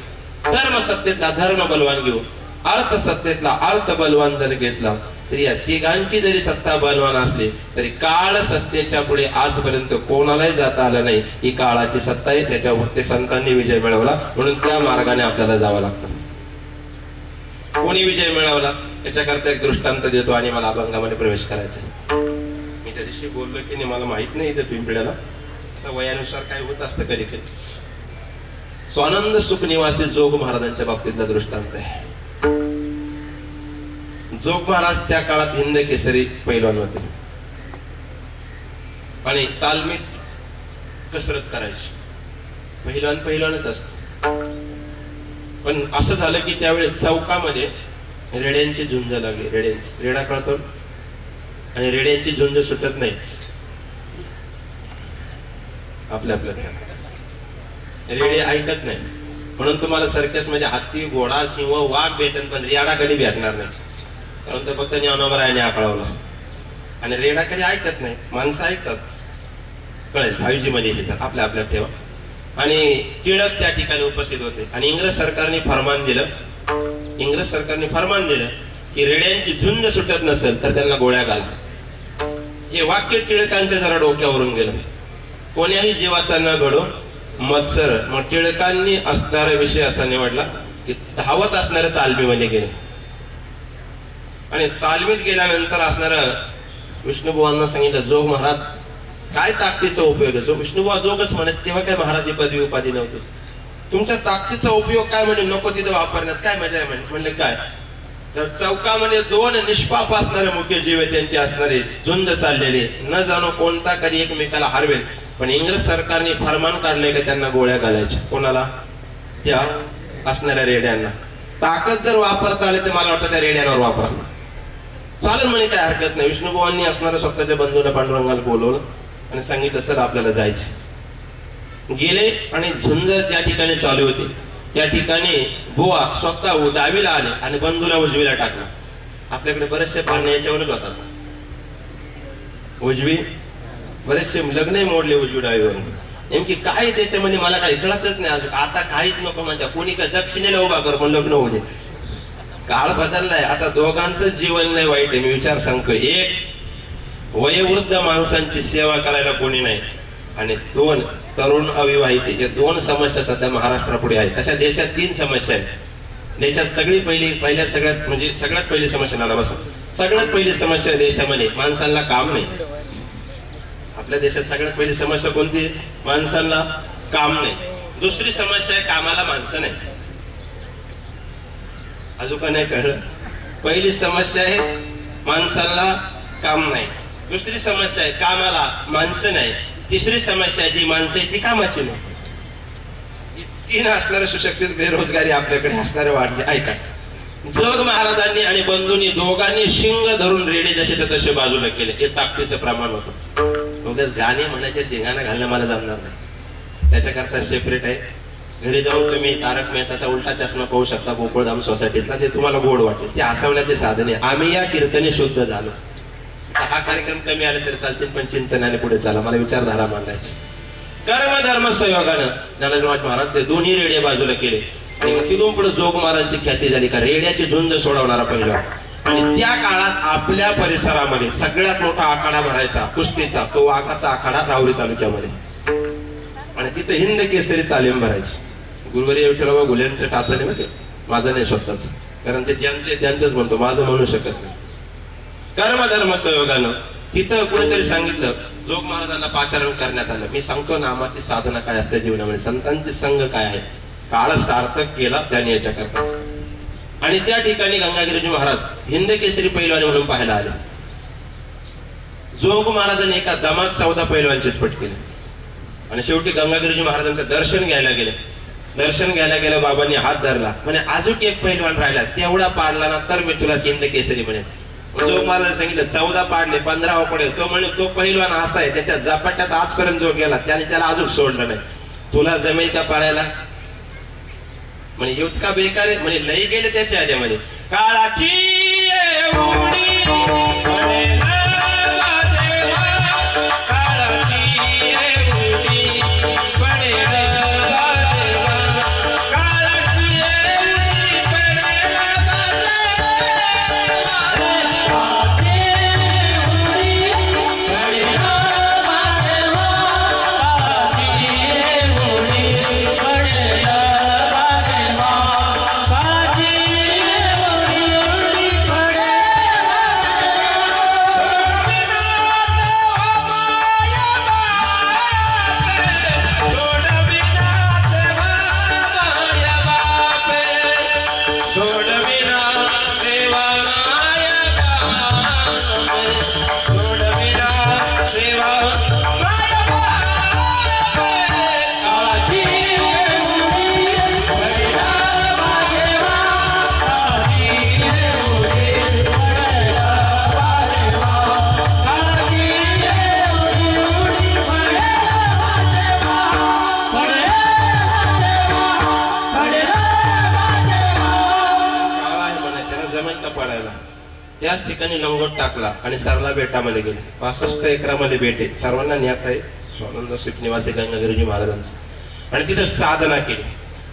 धर्मसत्तेतला धर्म बलवान घेऊ, अर्थसत्तेतला अर्थ बलवान जर घेतला, तर या तिघांची जरी सत्ता बलवान असली तरी काळ सत्तेच्या पुढे आजपर्यंत कोणालाही जाता आलं नाही. ही काळाची सत्ता आहे, त्याच्यावरती संतांनी विजय मिळवला. म्हणून त्या मार्गाने आपल्याला जावं लागतं. कोणी विजय मिळवला याच्याकरता एक दृष्टांत देतो आणि मला अभंगामध्ये प्रवेश करायचा आहे. मी त्या दिवशी बोललो की नाही, मला माहित नाही इथे पिंपळ्याला वयानुसार काय होत असतं कधी कधी. स्वानंद सुख निवासी जोग महाराजांच्या बाबतीतला दृष्टांत आहे. जोग महाराज त्या काळात हिंद केसरी पैलवान होते आणि तालमीत कसरत करायची. पहिलवानच असतो. पण असं झालं की त्यावेळी चौकामध्ये रेड्यांची झुंज लागली. रेडा कळतो आणि रेड्यांची झुंज सुटत नाही. आपल्या रेडे ऐकत नाही. म्हणून तुम्हाला सर्कस मध्ये हत्ती, घोडा, सिंह, वाघ भेटन पण रेडा कधी भेटणार नाही. कारण तो फक्त ज्ञानोबरायाने आकळवला. आणि रेडा कधी ऐकत नाही. माणसं ऐकतात. कळेल 5G मध्ये लिहितात. आपल्या ठेवा. आणि टिळक त्या ठिकाणी उपस्थित होते आणि इंग्रज सरकारने फरमान दिलं की रेड्यांची झुंज सुटत नसेल तर त्यांना गोळ्या घाला. हे वाक्य टिळकांच्या जरा डोक्यावरून गेलं. कोण्याही जीवाचा न घडो मत्सर. मग टिळकांनी असणारा विषय असा निवडला की धावत असणाऱ्या तालमीमध्ये गेले आणि तालमीत गेल्यानंतर असणारा विष्णुबुवांना सांगितलं, जोग महाराज काय ताकदीचा उपयोग आहे. जो विष्णुबुवा जोगच म्हणे, तेव्हा काय महाराज पदवी उपाधी नव्हती. तुमच्या ताकदीचा उपयोग काय म्हणे, नको तिथं वापरण्यात काय मजा आहे म्हणे. म्हणले काय, तर चौकामध्ये 2 निष्पाप असणारे मुख्य जीव आहे, त्यांचे असणारे झुंज चाललेले, न जाणो कोणता कधी एकमेकाला हरवेल. पण इंग्रज सरकारने फरमान काढले की त्यांना गोळ्या घालायच्या. कोणाला, त्या असणाऱ्या रेड्यांना. ताकद जर वापरता आले तर मला वाटतं त्या रेड्यांवर वापरा, चालेल म्हणे, काय हरकत नाही. विष्णुबुवांनी असणाऱ्या स्वतःच्या बंधूला पांडुरंगाला बोलवलं आणि सांगितलं, चल आपल्याला जायचे. गेले आणि झुंज त्या ठिकाणी चालू होती. त्या ठिकाणी बुवा स्वतः डावीला आले आणि बंधूला उजवीला टाकला. आपल्याकडे बरेचसे पाळणे याच्यावरच होतात. उजवी बरेचसे लग्नही मोडले उजवी डावीवरून. नेमकी काय त्याच्यामध्ये मला काही कळतच नाही अजून. आता काहीच नको म्हणता, कोणी का दक्षिणेला उभा कर पण लग्न होऊ दे. काळ बदललाय आता. दोघांचं जीवन लय वाईट आहे. मी विचार सांगतो, एक वयोवृद्ध माणसांची सेवा करायला कोणी नाही आणि 2 तरुण अविवाहित. या 2 समस्या सध्या महाराष्ट्रापुढे आहेत. तशा देशात 3 समस्या आहेत. देशात सगळ्यात पहिली समस्या नाना बसा. सगळ्यात पहिली समस्या देशामध्ये माणसांना काम नाही. आपल्या देशात सगळ्यात पहिली समस्या कोणती, माणसांना काम नाही. दुसरी समस्या आहे कामाला माणसं नाही. अजून का नाही कळलं. पहिली समस्या आहे माणसाला काम नाही. दुसरी समस्या आहे कामाला माणसं नाही. तिसरी समस्या जी माणसं आहे ती कामाची नाही. 3 असणारे सुशिक्षित बेरोजगारी आपल्याकडे असणारे वाढले. ऐका, जोग महाराजांनी आणि बंधूंनी दोघांनी शिंग धरून रेडे जसे तसे बाजूला केले. हे ताकदीचं प्रमाण होतं. उगाच गाणे म्हणायचे, धिंगाणा घालणं मला जमणार नाही. त्याच्याकरता सेपरेट आहे. घरी जाऊन तुम्ही तारक मेहताचा उलटा चष्मा पाहू शकता गोकुळधाम सोसायटीतला. ते तुम्हाला गोड वाटेल. ते हसवण्याचे साधन आहे. आम्ही या कीर्तने शुद्ध झालो. हा कार्यक्रम कमी आले तरी चालतील पण चिंतनाने पुढे चाला. मला विचारधारा मांडायची. कर्म धर्म संयोगानं ज्ञानराज महाराज ते दोन्ही रेडे बाजूला केले आणि मग तिथून पुढे जोग महाराजांची ख्याती झाली का रेड्याची झुंज सोडवणारा पहिला. आणि त्या काळात आपल्या परिसरामध्ये सगळ्यात मोठा आखाडा भरायचा कुस्तीचा, तो वाघाचा आखाडा राहुरी तालुक्यामध्ये. आणि तिथे हिंद केसरी तालीम भरायची. गुरुवारी विठ्ठलराव घुलेंचं टाचले म्हणजे माझं नाही स्वतःच, कारण ते त्यांचंच म्हणतो, माझं म्हणू शकत नाही. कर्म धर्म संयोगानं तिथं कुणीतरी सांगितलं, जोग महाराजांना पाचारण करण्यात आलं. मी सांगतो नामाची साधना काय असते जीवनामध्ये, संतांचे संघ काय आहे, काळ सार्थक केला त्याने याच्याकरता. आणि त्या ठिकाणी गंगागिरीजी महाराज हिंद केसरी पैलवान म्हणून पाहायला आले. जोग महाराजांनी एका दमात 14 पैलवान चितपट केले आणि शेवटी गंगागिरीजी महाराजांचं दर्शन घ्यायला गेले. दर्शन घ्यायला गेलं, बाबांनी हात धरला, म्हणे अजून एक पैलवान राहिला, तेवढा पाडला ना तर मी तुला हिंद केसरी म्हणे. जोग महाराज सांगितलं 14 पाडले 15वा पडेल. तो म्हणे तो पैलवान असा आहे, त्याच्या झपाट्यात आजपर्यंत जो गेला त्याने त्याला अजून सोडलं नाही. तुला जमेल का पाडायला? म्हणे इतका बेकार आहे म्हणे. लई गेले त्याच्या आधी म्हणे काळाची होता पडायला. त्याच ठिकाणी लंगोट टाकला आणि सरला बेटामध्ये गेले. 65 एकरामध्ये बेट आहे, सर्वांना ज्ञात आहे, स्वानंद निवासी गंगागिरीजी महाराजांचं. आणि तिथं साधना केली.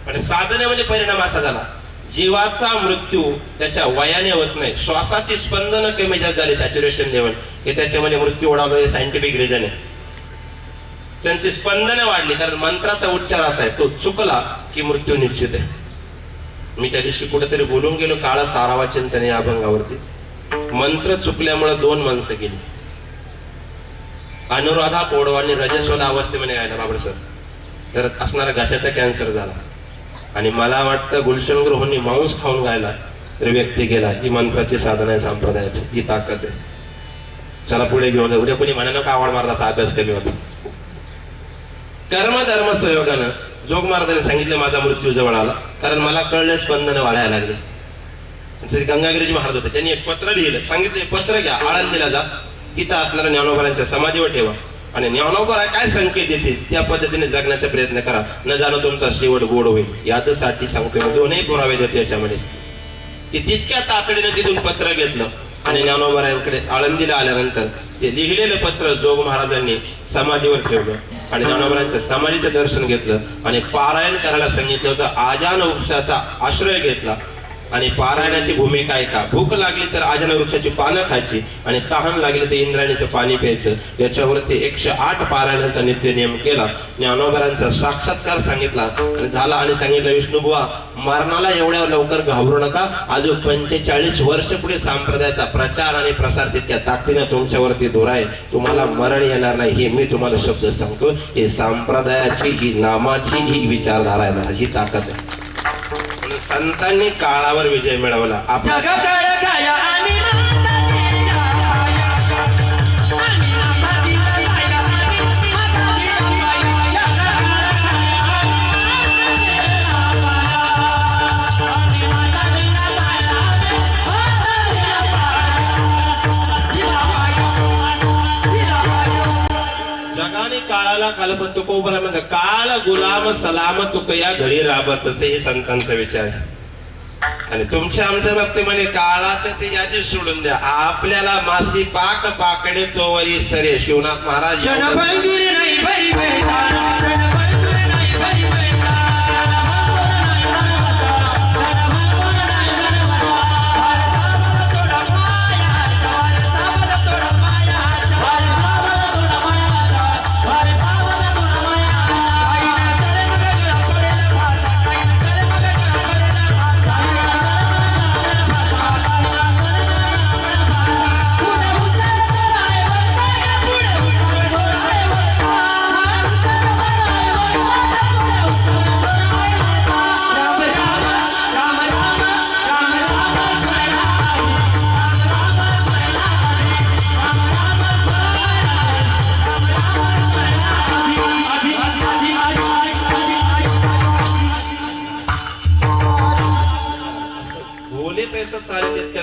आणि साधनेमध्ये परिणाम असा झाला, जीवाचा मृत्यू त्याच्या वयाने होत नाही. श्वासाची स्पंदन कमी जास्त झाली, सॅच्युरेशन लेवल, हे त्याच्यामध्ये मृत्यू ओढावलं, सायंटिफिक रिझन आहे. त्यांची स्पंदने वाढली, कारण मंत्राचा उच्चार असा आहे, तो चुकला की मृत्यू निश्चित आहे. मी त्या दिवशी कुठेतरी बोलून गेलो काळा सारावा चिंतन या अभंगावरती. मंत्र चुकल्यामुळे 2 माणसं गेली. अनुराधा पोडवानी रजस्वला अवस्थेमध्ये यायला बाबर सर, तर असणारा घशाचा कॅन्सर झाला. आणि मला वाटतं गुलशन गृहांनी मांस खाऊन गायला तर व्यक्ती गेला. ही मंत्राची साधना आहे, संप्रदायाची ही ताकद आहे. चला पुढे घेऊन जाऊ. उद्या कोणी म्हणालं का आवड मार्गाचा अभ्यास कमी होता. कर्म धर्म संयोगानं जोग महाराजांनी सांगितलं माझा मृत्यू जवळ आला, कारण मला कळलं स्पंदन वाढायला लागले. गंगागिरीजी महाराज होते, त्यांनी एक पत्र लिहिलं, सांगितले पत्र घ्या, आळंदीला जा, तिथं असणाऱ्या ज्ञानोबारांच्या समाधीवर ठेवा आणि ज्ञानोबा काय संकेत देतील त्या पद्धतीने जगण्याचा प्रयत्न करा. न जाणं तुमचा शेवट गोड होईल. यासाठी सांगतोय, 2ही पुरावे देतो याच्यामध्ये. ती तितक्या तातडीने तिथून पत्र घेतलं आणि ज्ञानोबारांकडे आळंदीला आल्यानंतर ते लिहिलेलं पत्र जोग महाराजांनी समाधीवर ठेवलं आणि ज्ञानोबारांच्या समाधीचं दर्शन घेतलं आणि पारायण करायला सांगितलं होतं. आजान वृक्षाचा आश्रय घेतला आणि पारायणाची भूमिका आहे का, भूक लागली तर आजन वृक्षाची पानं खायची आणि तहान लागली तर इंद्रायणीचं पाणी प्यायचं. याच्यावरती 108 पारायणाचा नित्य नियम केला. ज्ञानोबारांचा साक्षात्कार सांगितला आणि झाला आणि सांगितलं, विष्णुबुवा मरणाला एवढ्या लवकर घाबरू नका. अजून 45 वर्ष पुढे संप्रदायाचा प्रचार आणि प्रसार तितक्या ताकदीनं तुमच्यावरती धुराय, तुम्हाला मरण येणार नाही. हे मी तुम्हाला शब्द सांगतो. हे संप्रदायाची ही नामाची ही विचारधारा आहे, ही ताकद आहे. संतांनी काळावर विजय मिळवला. जगाने काळाला कालपण तुक उभा म्हणतात, काळ गुलाम सलाम तुक या घडी राबत, असे हे संतांचा विचार आहे. आणि तुमच्या आमच्या बाबतीमध्ये काळाच्या ते यादी सोडून द्या, आपल्याला मासी पाक पाकडे तोवरी सरे. शिवनाथ महाराज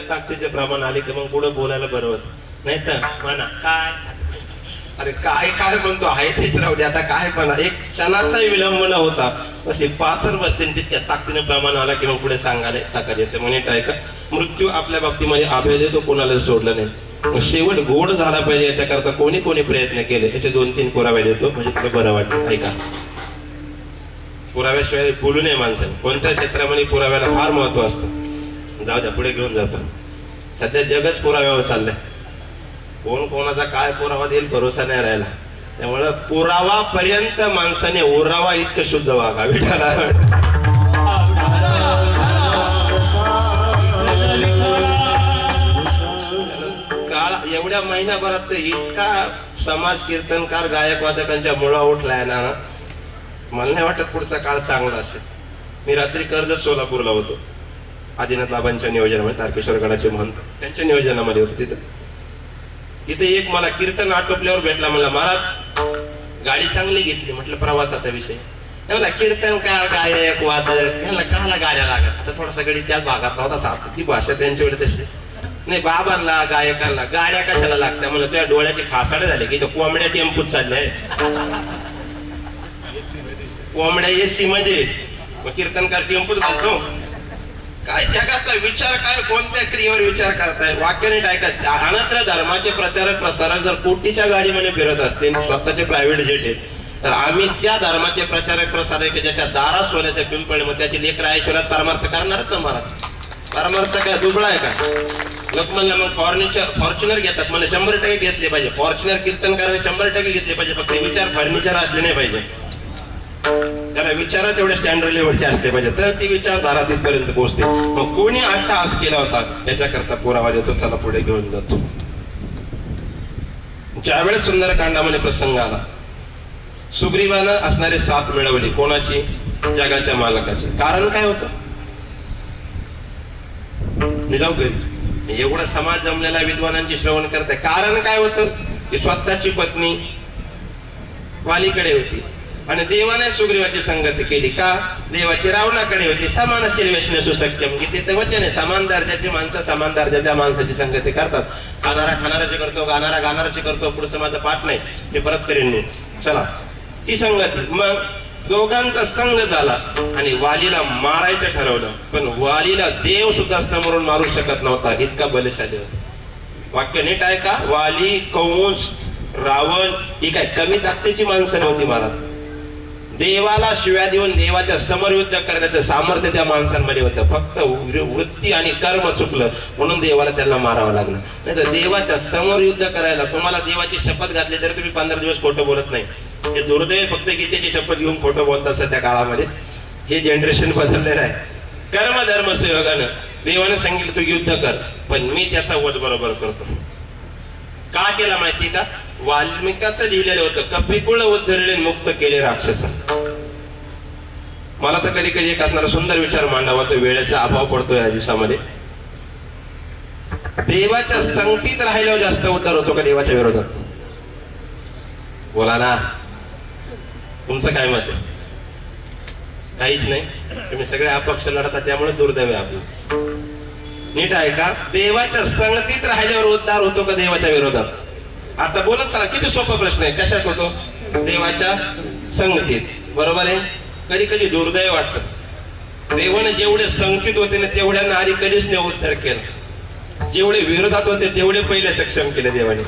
ताकदीचे प्रमाण आले की मग पुढे बोलायला बरोबर नाही तर म्हणा काय, अरे काय काय म्हणतो आहे तेच राहू दे. आता काय पण एक क्षणाचाही विलंब न होता असे 5 बसते तितक्या ताकदीने प्रमाण आला की मग पुढे सांगायला ताकद येते. म्हणजे काय का मृत्यू आपल्या बाबतीमध्ये अभय देतो, कोणाला सोडलं नाही. शेवट गोड झाला पाहिजे याच्याकरता कोणी कोणी प्रयत्न केले याचे 2-3 पुरावे देतो, म्हणजे तुला बरं वाटतं. ऐका, पुराव्याशिवाय बोलू नये माणसाने. कोणत्या क्षेत्रामध्ये पुराव्याला फार महत्व असतं. जाऊ द्या, पुढे घेऊन जातो. सध्या जगच पुराव्यावर चाललंय. कोण कोणाचा काय पुरावा देईल भरोसा नाही राहिला. त्यामुळं पुरावा पर्यंत माणसाने ओरावा इतकं शुद्ध वागा. विठाला काळ एवढ्या महिन्याभरात इतका समाज कीर्तनकार गायक वादकांच्या मुळा उठलाय ना, मला नाही वाटत पुढचा काळ चांगला असेल. मी रात्री कर्जत सोलापूरला होतो, आदिनाथ बाबांच्या नियोजनामध्ये, तारकेश्वर गडाचे महंत त्यांच्या नियोजनामध्ये होतो. तिथे एक मला कीर्तन आटोपल्यावर भेटला. म्हणला, महाराज गाडी चांगली घेतली. म्हटलं प्रवासाचा विषय. मला कीर्तनकार गायक वादक ह्याला काहाला गाड्या लागत. आता थोडासा गडी त्याच भागात नव्हता साथ, ती भाषा त्यांच्या वेळी तशी नाही. बाबांना गायकांना गाड्या कशाला लागत्या म्हणलं, तुझ्या डोळ्याचे खासाडे झाले की कोंबड्या टेम्पूत चालल्या कोंबड्या एसी मध्ये, मग कीर्तनकार टेम्पूत घालतो. काय जगाचा विचार काय, कोणत्या क्रियेवर विचार करताय? वाक्य नीट ऐका. अनंतर धर्माचे प्रचारक प्रसारक जर कोटीच्या गाडीमध्ये फिरत असतील, स्वतःचे प्रायव्हेट जेट आहेत, तर आम्ही त्या धर्माचे प्रचारक प्रसारक ज्याच्या दारात सोन्याचे पिंपळ, मग त्याची लेकर ऐश्वर्यात परमार्थ करणारच ना महाराज. परमार्थ काय दुबळा आहे का? लोक म्हणलं मग फॉर्च्युनर घेतात, मला 100% घेतले पाहिजे. फॉर्च्युनर कीर्तन करायला 100% घेतले पाहिजे, फक्त विचार फर्निचर असले नाही पाहिजे. त्याला विचार तेवढे स्टँडर्ड लेवलचे असले पाहिजे, तर ती विचारधारा तिथपर्यंत पोहोचते. मग कोणी अट्टहास केला होता याच्याकरता पुरावा देतो, चला पुढे घेऊन जातो. ज्यावेळेस सुंदरकांडामध्ये प्रसंग आला, सुग्रीवानं असणारे 7 मिळवली. कोणाची? जगाच्या मालकाची. कारण काय होतं? मी जाऊ घरी, एवढा समाज जमलेला विद्वानांची श्रवण करते. कारण काय होतं? की स्वतःची पत्नी वालीकडे होती आणि देवाने सुग्रीवाची संगती केली. का? देवाची रावणाकडे होती. समानशील व्यसने सुसख्यम, गीतेचं वचन आहे. समान दर्जाची माणसं समान दर्जाच्या माणसाची संगती करतात. खाणारा खाणाराची करतो, गाणारा गाणाराची करतो. पुढचं माझं पाठ नाही, ते परत करेन मी. चला, ती संगती. मग दोघांचा संग झाला आणि वालीला मारायचं ठरवलं, पण वालीला देव सुद्धा समोरून मारू शकत नव्हता, इतका बलशाली होता. वाक्य नीट आहे का? वाली, कंस, रावण ही काय कमी ताकदीची माणसं नव्हती महाराज. देवाला शिव्या देऊन देवाच्या समोर युद्ध करण्याचं सामर्थ्य त्या माणसांमध्ये होतं. फक्त वृत्ती आणि कर्म चुकलं म्हणून देवाला त्यांना मारावं लागलं. नाही तर देवाच्या समोर युद्ध करायला तुम्हाला देवाची शपथ घातली तरी तुम्ही 15 दिवस खोटं बोलत नाही. हे दुर्दैव फक्त गीतेची शपथ घेऊन खोटं बोलतात सध्या काळामध्ये. हे जनरेशन बदललेलं आहे. कर्म धर्म सुयोगानं देवाने सांगितलं तू युद्ध कर, पण मी त्याचा वध बरोबर करतो. का केला माहिती का? वाल्मिकाचं लिहिलेलं होतं, कपिकुळ उद्धरले मुक्त केले राक्षस. मला तर कधी कधी एक असणारा सुंदर विचार मांडावा, तो वेळेचा अभाव पडतो या दिवसामध्ये. देवाच्या संगतीत राहिल्यावर जास्त उद्धार होतो का देवाच्या विरोधात? बोला ना, तुमचं काय मत आहे? काहीच नाही. तुम्ही सगळे अपक्ष लढता, त्यामुळे दुर्दैव आहे आपलं. नीट आहे का? देवाच्या संगतीत राहिल्यावर उद्धार होतो का देवाच्या विरोधात? आता बोलत चला, किती सोपा प्रश्न आहे. कशात होतो? देवाच्या संगतीत. बरोबर आहे. कधी कधी दुर्दैव वाटतं, देवाने जेवढे संगतीत होते ना तेवढ्यांना आधी कधीच नाही उद्धार केला. जेवढे विरोधात होते तेवढे पहिले सक्षम केले देवाने.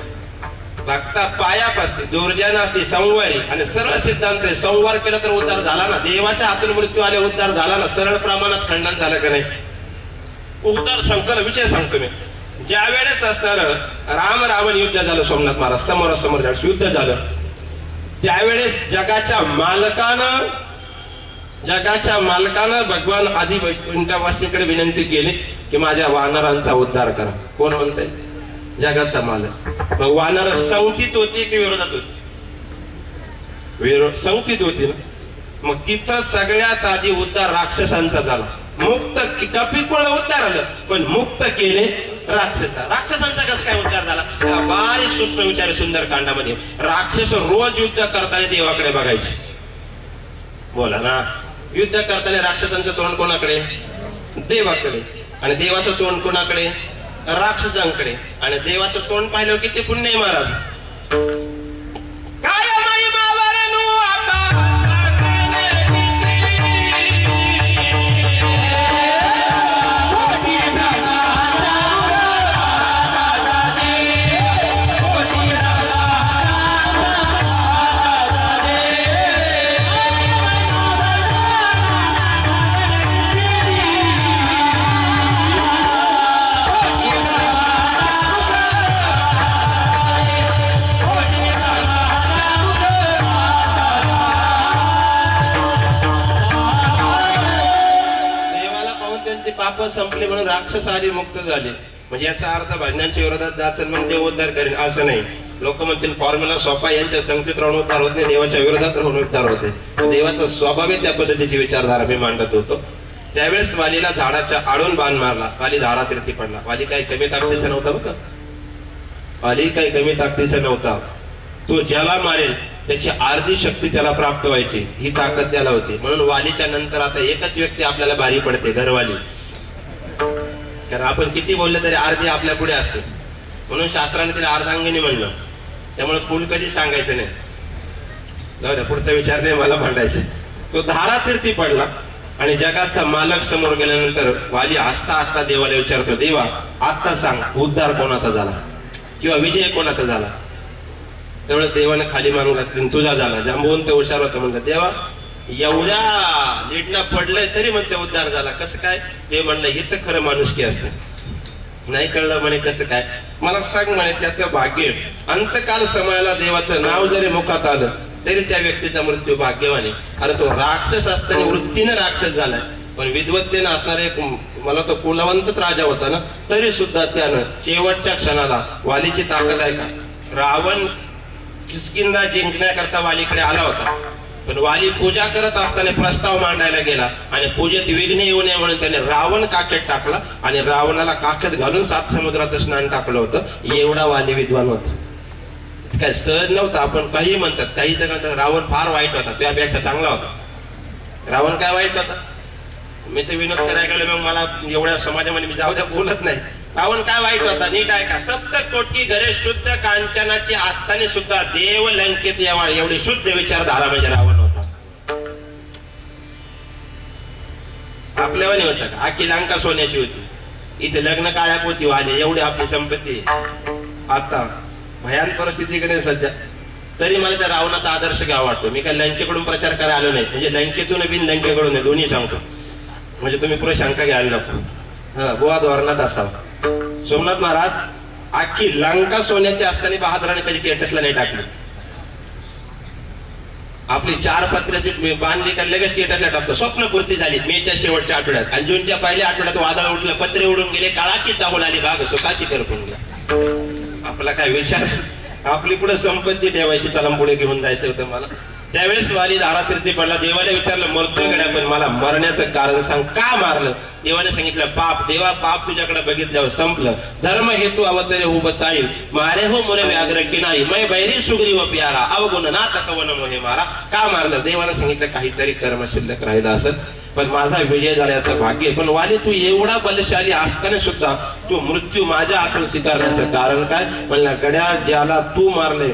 भक्ता पायापाशी दुर्जनाशी संवारी आणि सरळ सिद्धांत आहे. संवार केला तर उद्धार झाला ना. देवाच्या हातून मृत्यू आले उद्धार झाला ना. सरळ प्रमाणात खंडन झालं का नाही? उद्धार सांगताना विषय सांगतो मी. ज्या वेळेस असणार राम रावण युद्ध झालं, सोमनाथ महाराज समोरासमोर युद्ध झालं, त्यावेळेस जगाच्या मालकानं भगवान आधी वैकुंठवासीकडे विनंती केली की माझ्या वानरांचा उद्धार करा. कोण म्हणतंय? जगाचा मालक. मग वानर संगतीत होती की विरोधात होती? संगतीत होती ना. मग तिथं सगळ्यात आधी उद्धार राक्षसांचा झाला. मुक्त कपिकुळ उद्धार आलं, पण मुक्त केले राक्षसांचा कसं काय उद्धार झाला? त्याला बारीक सूक्ष्म विचार सुंदर कांडामध्ये. राक्षस रोज युद्ध करताना देवाकडे बघायचे. बोला ना. युद्ध करताना राक्षसांचं तोंड कोणाकडे? देवाकडे. आणि देवाचं तोंड कोणाकडे? राक्षसांकडे. आणि देवाचं तोंड पाहिलं किती पुण्य आहे महाराज. पाप संपले म्हणून राक्षस आधी मुक्त झाले. म्हणजे याचा अर्थ भजनांच्या विरोधात जायचं मग देव उद्धार करेल असं नाही. लोक म्हणतील फॉर्म्युला सोपा, यांच्या संगतीत राहून उद्धार होत नाही, देवाच्या विरोधात राहून उद्धार होते. देवाचा स्वभाव त्या पद्धतीची विचारधारा मी मांडत होतो. त्यावेळेस वालीला झाडाच्या आडून बाण मारला. वाली धारातीर्थी पडला. वाली काही कमी ताकदीचा नव्हता बघा. वाली काही कमी ताकदीचा नव्हता. तो ज्याला मारेल त्याची अर्धी शक्ती त्याला प्राप्त व्हायची, ही ताकद त्याला होती. म्हणून वालीच्या नंतर आता एकच व्यक्ती आपल्याला भारी पडते, घरवाली. कारण आपण किती बोलले तरी अर्धी आपल्या पुढे असते. म्हणून शास्त्राने तिला अर्धांगिनी म्हणलं. त्यामुळे फुल कधी सांगायचं नाही. जाऊ द्या, पुढचा विचार नाही मला मांडायचा. तो धारातीर्थी पडला आणि जगाचा मालक समोर गेल्यानंतर वाली हसता हसता देवाला विचारतो, देवा आता सांग उद्धार कोणाचा झाला किंवा विजय कोणाचा झाला. त्यावेळेस देवाने खाली मानू घातली, तुझा झाला. जांबवून ते हुशार होतं, म्हणलं देवा एवढ्या लीडना पडलंय तरी म्हणते उद्धार झाला, कसं काय? ते म्हणलं हे तर खरं माणुसकी असते. नाही कळलं म्हणे, कसं काय? मला सांग म्हणे, त्याचं भाग्य अंतकाल समयाला देवाचं नाव जरी मुखात आलं तरी त्या व्यक्तीचा मृत्यू भाग्यवाने. अरे तो राक्षस असताना वृत्तीने राक्षस झालाय, पण विद्वत्तेनं असणारे एक मला तो कुलवंत राजा होता ना, तरी सुद्धा त्यानं शेवटच्या क्षणाला वालीची ताकद आहे का, रावण किष्किंधा जिंकण्याकरता वालीकडे आला होता, पण वाली पूजा करत असताना प्रस्ताव मांडायला गेला आणि पूजेत विघ्न येऊ नये म्हणून त्याने रावण काखेत टाकला आणि रावणाला काखेत घालून 7 समुद्राचं स्नान टाकलं होतं. एवढा वाली विद्वान होता, काय सहज नव्हता. आपण काही म्हणतात, काही तर म्हणतात रावण फार वाईट होता, त्यापेक्षा चांगला होता. रावण काय वाईट होता? मी तर विनोद करायला गेलो, मग मला एवढ्या समाजामध्ये मी जाऊ द्या बोलत नाही. रावण काय वाईट होता नीट आहे का? 7 कोटी घरे शुद्ध कांचनाची असताना सुद्धा देव लंकेत यावा एवढी शुद्ध विचारधारा म्हणजे रावण होता. आपल्यावानी होता का? आखी लंका सोन्याची होती, इथे लग्न काळ्या पोती वाले एवढी आपली संपत्ती. आता भयान परिस्थितीकडे सध्या, तरी मला त्या रावणाचा आदर्श घ्यावा वाटतो. मी काय लंकेकडून प्रचार करायला आलो नाही, म्हणजे लंकेतून बिन लंकेकडून दोन्ही सांगतो, म्हणजे तुम्ही पुढे शंका घ्यायला नको. हा बुवा धोरणात असावा. सोमनाथ महाराज आखी लंका सोन्याची असताना बहादराने कधी स्टेटसला नाही टाकली. आपली 4 पत्र्याची बांधली का लगेच स्टेटसला टाकतो. स्वप्नपूर्ती झाली मेच्या शेवटच्या आठवड्यात आणि जूनच्या पहिल्या आठवड्यात वादळ उठलं, पत्रे उडून गेले, काळाची चाहूल आली, बाग सुखाची करपून गेला. आपला काय विचार, आपली पुढे संपत्ती ठेवायची, चला पुढे घेऊन जायचं होतं मला. त्यावेळेस वाली दारातीर्थी पडला, देवाला विचारलं मरतोय गड्या, पण मला मरण्याचं कारण सांग, का मारलं? देवाने सांगितलं पाप. देवा पाप तुझ्याकडे बघितल्यावर संपलं. धर्म हेतू अवतरे हो बसाई मारे हो मोरे व्याघ्र की नाही मै बैरी सुग्रीव प्यारा अवगुण ना तकवन मोहे मारा. का मारलं? देवाने सांगितलं काहीतरी कर्म शिल्लक राहिलं असं, पण माझा विजय झाल्याचं भाग्य. पण वाली तू एवढा बलशाली असताना सुद्धा तू मृत्यू माझ्या हातून स्वीकारण्याचं कारण काय? म्हणला गड्या ज्याला तू मारले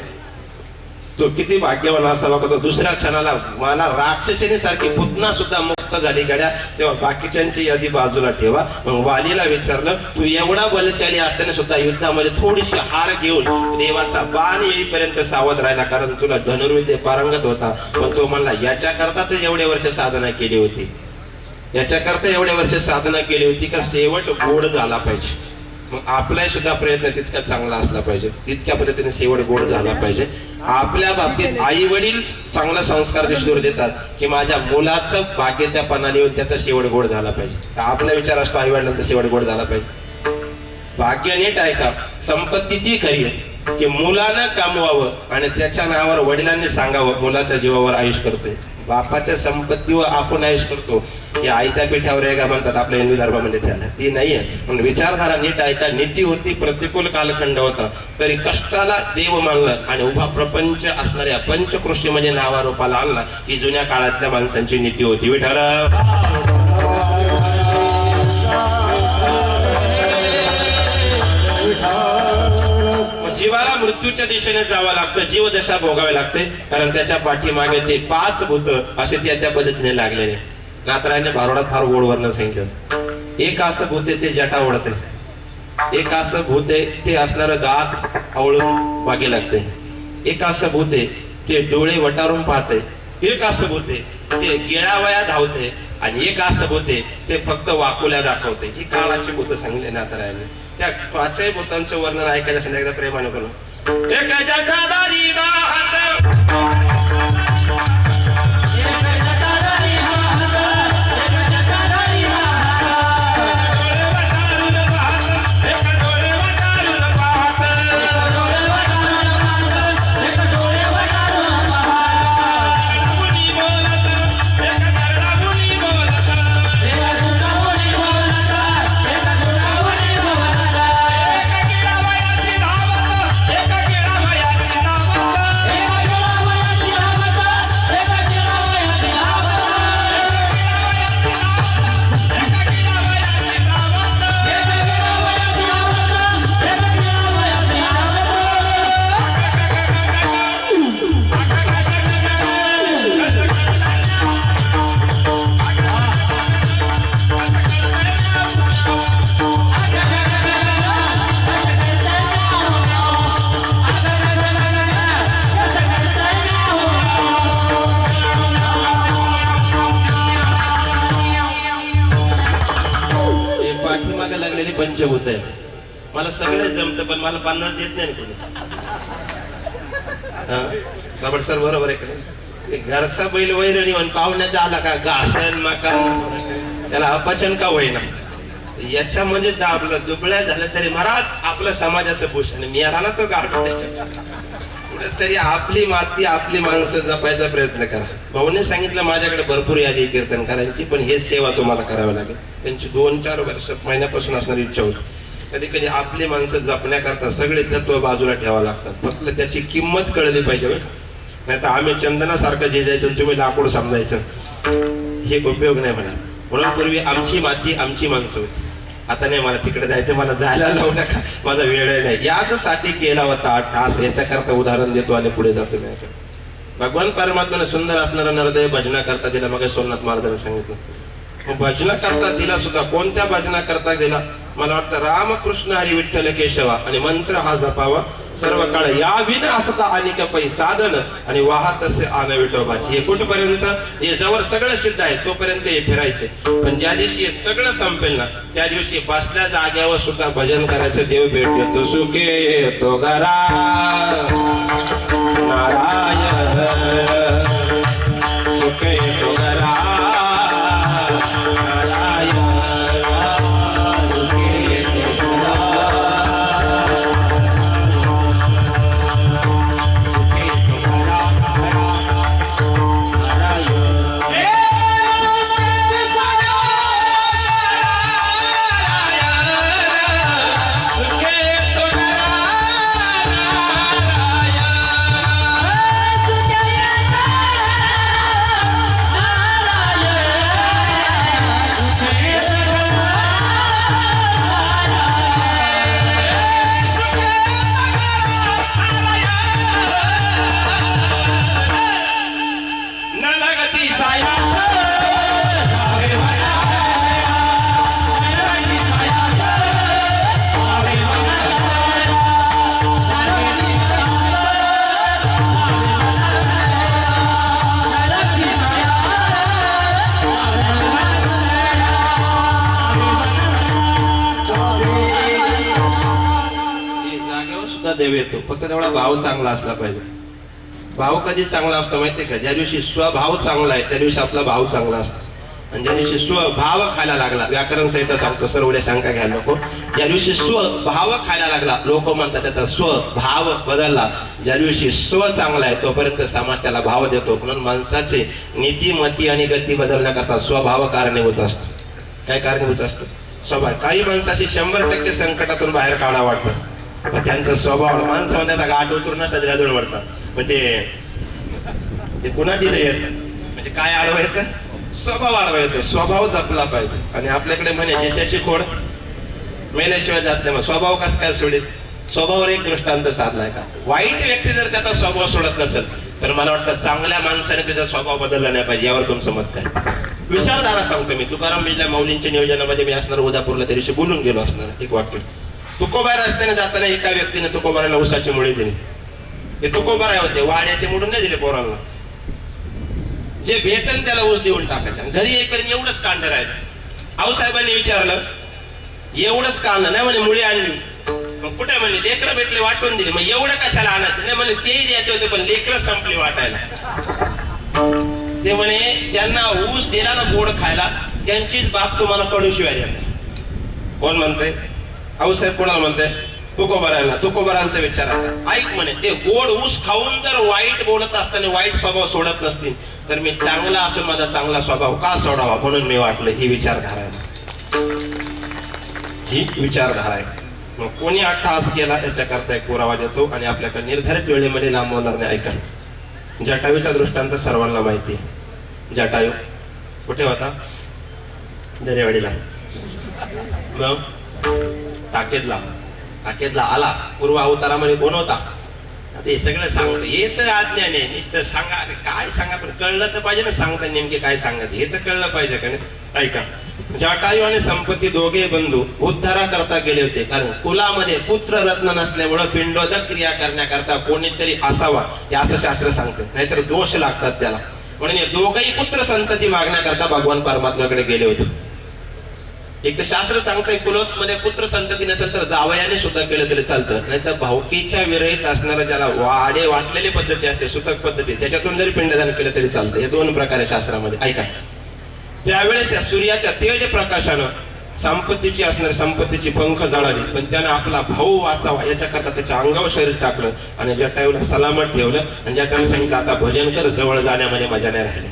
तो किती भाग्यवान असावा का, तो दुसऱ्या क्षणाला मला राक्षसिनी सारखी पुतना सुद्धा मुक्त झाली गड्या. तेव्हा बाकीच्यांची यादी बाजूला ठेवा. मग वालीला विचारलं तू एवढा बलशाली असताना सुद्धा युद्धामध्ये थोडीशी हार घेऊन देवाचा बाण येईपर्यंत सावध राहिला, कारण तुला धनुर्विद्ये पारंगत होता. पण तो म्हणला याच्याकरता तर एवढे वर्ष साधना केली होती, याच्याकरता एवढे वर्ष साधना केली होती का शेवट गोड झाला पाहिजे. मग आपलाही सुद्धा प्रयत्न तितका चांगला असला पाहिजे, तितक्या पद्धतीने शेवट गोड झाला पाहिजे. आपल्या बाबतीत आई वडील चांगला संस्कार दिसून देतात की माझ्या मुलाचं भाग्यत्यापणाने येऊन त्याचा शेवट गोड झाला पाहिजे. आपला विचार असतो आई वडिलांचा शेवट गोड झाला पाहिजे. भाग्य नीट आहे का? संपत्ती ती खरी आहे की मुलानं कमवावं आणि त्याच्या नावावर वडिलांनी सांगावं मुलाच्या जीवावर आयुष करतोय. बापाच्या संपत्तीवर आपण आयुष करतो हे आयत्या पिठावर आहे का म्हणतात आपल्या हिंदू धर्मामध्ये, त्याला ती नाहीये. पण विचारधारा नीट आहे का? नीती होती, प्रतिकूल कालखंड होता तरी कष्टाला देव मानलं आणि उभा प्रपंच असणाऱ्या पंचकृषी म्हणजे नावारूपाला आणला. ही जुन्या काळातल्या माणसांची नीती होती. विठ्ठल जीवाला मृत्यूच्या दिशेने जावं लागतं, जीवदशा भोगावी लागते, कारण त्याच्या पाठीमागे ते 5 भूत असे त्या पद्धतीने लागलेले. नाथरायने भारुडात फार गोड वर्णन सांगितलं. एक असं भूत आहे ते जटा ओढते, एक असं भूत आहे ते असणारं दात आवळून मागे लागते, एक असं भूत आहे ते डोळे वटारून पाहते, एक असं भूत आहे ते गिळावया धावते आणि एक असं भूत आहे ते फक्त वाकुल्या दाखवते. ही काळाची भूत सांगले नाथरायने. त्या 5ही भूतांचं वर्णन ऐकायचं असेल एकदा प्रेमाने करून. एक जटाधारी दात पाठीमागे लागलेली पंचभूत आहे. मला सगळे जमतं पण मला 50 देत नाही कोणी. कबड सर बरोबर आहे का? ते घरचा बैल वैरणी म्हणून पाहुण्याचा आला का घासन मकान त्याला अपचन का होईना. याच्या म्हणजे दाबलं दुबळ्या झालं तरी महाराज आपलं समाजाचं भूषण मी आला ना तो गाडो तरी आपली माती आपली माणसं जपायचा प्रयत्न करा. भाऊने सांगितलं माझ्याकडे भरपूर यादी कीर्तनकारांची पण हे सेवा तुम्हाला करावी लागेल. त्यांची 2-4 वर्ष महिन्यापासून असणारी इच्छा होती. कधी कधी आपली माणसं जपण्याकरता सगळे तत्व बाजूला ठेवावं लागतात. फक्त त्याची किंमत कळली पाहिजे. नाही तर आम्ही चंदनासारखं झिजायचं तुम्ही लाकूड समजायचं हे उपयोग नाही म्हणा. म्हणून पूर्वी आमची माती आमची माणसं होती. आता नाही मला तिकडे जायचं मला जायला लावू नका माझा वेळ नाही. याचसाठी केला होता 8 तास याच्याकरता उदाहरण देतो आणि पुढे जातो. मी भगवान परमात्म्याने सुंदर असणारा नरदय भजना करता दिला. मग सोमनाथ महाराजांनी सांगितलं भजना करता दिला सुद्धा. कोणत्या भजना करता दिला? मला वाटतं रामकृष्ण हरी विठ्ठल केशवा आणि मंत्र हा जपावा सर्व काळ या विन असता अनेक पै साधन आणि वाहत असे आन विठोबाची. हे कुठपर्यंत? हे जवळ सगळं सिद्ध आहे तोपर्यंत हे फिरायचे. पण ज्या दिवशी हे सगळं संपेल ना त्या दिवशी बसल्या जाग्यावर सुद्धा भजन करायचं. देव भेट देतो सुखे येतो घरा नारायण सुखे येतो घरा देव येतो. फक्त तेवढा भाव चांगला असला पाहिजे. भाव कधी चांगला असतो माहितीये का? ज्या दिवशी स्वभाव चांगला आहे त्या दिवशी आपला भाव चांगला असतो. आणि ज्या दिवशी स्वभाव खायला लागला व्याकरण संहिता सांगतो सर उद्या शंका घ्यायला नको. ज्या दिवशी स्वभाव खायला लागला लोक म्हणतात त्याचा स्वभाव बदलला. ज्या दिवशी स्व चांगला आहे तोपर्यंत समाज त्याला भाव देतो. म्हणून माणसाचे नीतिमती आणि गती बदलण्याकरता स्वभाव कारणीभूत असतो. काय कारणीभूत असतो? स्वभाव. काही माणसाशी 100% संकटातून बाहेर काढा वाटतं पण त्यांचा स्वभाव माणसं त्याचा गाठ उतरून नसतात गाजून वाटतात. पण ते कुणाची येत म्हणजे काय आडवं येतं? स्वभाव आडवा येतो. स्वभाव जपला पाहिजे. आणि आपल्याकडे म्हणे त्याची खोड मेल्याशिवाय जात नाही. स्वभाव कस काय सोडेल? स्वभावावर एक दृष्टांत साधलाय का? वाईट व्यक्ती जर त्याचा स्वभाव सोडत नसेल तर मला वाटतं चांगल्या माणसाने त्याचा स्वभाव बदलला नाही पाहिजे. यावर तुमचं मत काय? विचारधारा सांगतो मी. तुकाराम बिजला माऊलींच्या नियोजनामध्ये मी असणार उदापूरला त्या दिवशी बोलून गेलो असणार एक वाक्य. तुकोबा रस्त्याने जाताना एका व्यक्तीने तुकोबाराला उसाची मुळे दिली. ते तुकोबारा होते वाड्याचे मोडून नाही दिले पोरांना. जे भेटन त्याला ऊस देऊन टाकायचं. घरी येईपर्यंत एवढंच कांड राहिलं. आऊसाहेबांनी विचारलं एवढंच कांड नाही म्हणे मुळे आणली. मग कुठे म्हणले लेकरं भेटले वाटून दिले. मग एवढं कशाला आणायचं? नाही म्हणले तेही द्यायचे होते पण लेकरं संपली वाटायला. ते म्हणे ज्यांना ऊस दिला ना गोड खायला त्यांचीच बाप तुम्हाला कडूशिवाय देतात. कोण म्हणतंय? आऊसाहेब कोणाला म्हणताय? तुकोबारांना. तुकोबारांचा विचार आता ऐक म्हणे ते गोड ऊस खाऊन जर वाईट बोलत असताना वाईट स्वभाव सोडत नसतील तर मी चांगला असून माझा चांगला स्वभाव का सोडावा म्हणून मी वाटलं. ही विचारधारा आहे. ही विचारधारा आहे. मग कोणी अट्टहास केला याच्याकरता एक पुरावा देतो आणि आपल्याकडे निर्धारित वेळेमध्ये लांबवणार नाही. ऐका जटायूचा दृष्टांत सर्वांना माहिती आहे. जटायू कुठे होता? दरेवाडीला. मग टाकेदला आला. पूर्व अवतारामध्ये कोण होता? ते सगळं सांगतो. हे तर अज्ञान आहे. नुसतं सांगा काय सांगा पण कळलं तर पाहिजे ना. सांगता नेमके काय सांगायचं हे तर कळलं पाहिजे का नाही? ऐका जटायू आणि संपत्ती दोघे बंधू उद्धारा करता गेले होते. कारण कुलामध्ये पुत्र रत्न नसल्यामुळे पिंडोदक क्रिया करण्याकरता कोणीतरी असावा हे असं शास्त्र सांगतं. नाहीतर दोष लागतात त्याला. म्हणून हे दोघही पुत्र संतती मागण्याकरता भगवान परमात्म्याकडे गेले होते. एक तर शास्त्र सांगतंय कुलोत मध्ये पुत्र संतती नसेल तर जावयाने सुद्धा केलं तरी चालतं, नाही तर भावकीच्या विरहित असणारा ज्याला वाडे वाटलेली पद्धती असते सुतक पद्धती त्याच्यातून जरी पिंडदान केलं तरी चालतं. हे दोन प्रकार आहे शास्त्रामध्ये. ऐका, ज्यावेळेस त्या सूर्याच्या तेज प्रकाशानं संपत्तीची असणारी संपत्तीची पंख जळाली, पण त्यानं आपला भाऊ वाचावा याच्याकरता त्याच्या अंगावर शरीर टाकलं आणि जटायूला सलामत ठेवलं आणि जटायूला सांगितलं आता भजन कर, जवळ जाण्यामध्ये मजा नाही राहिली.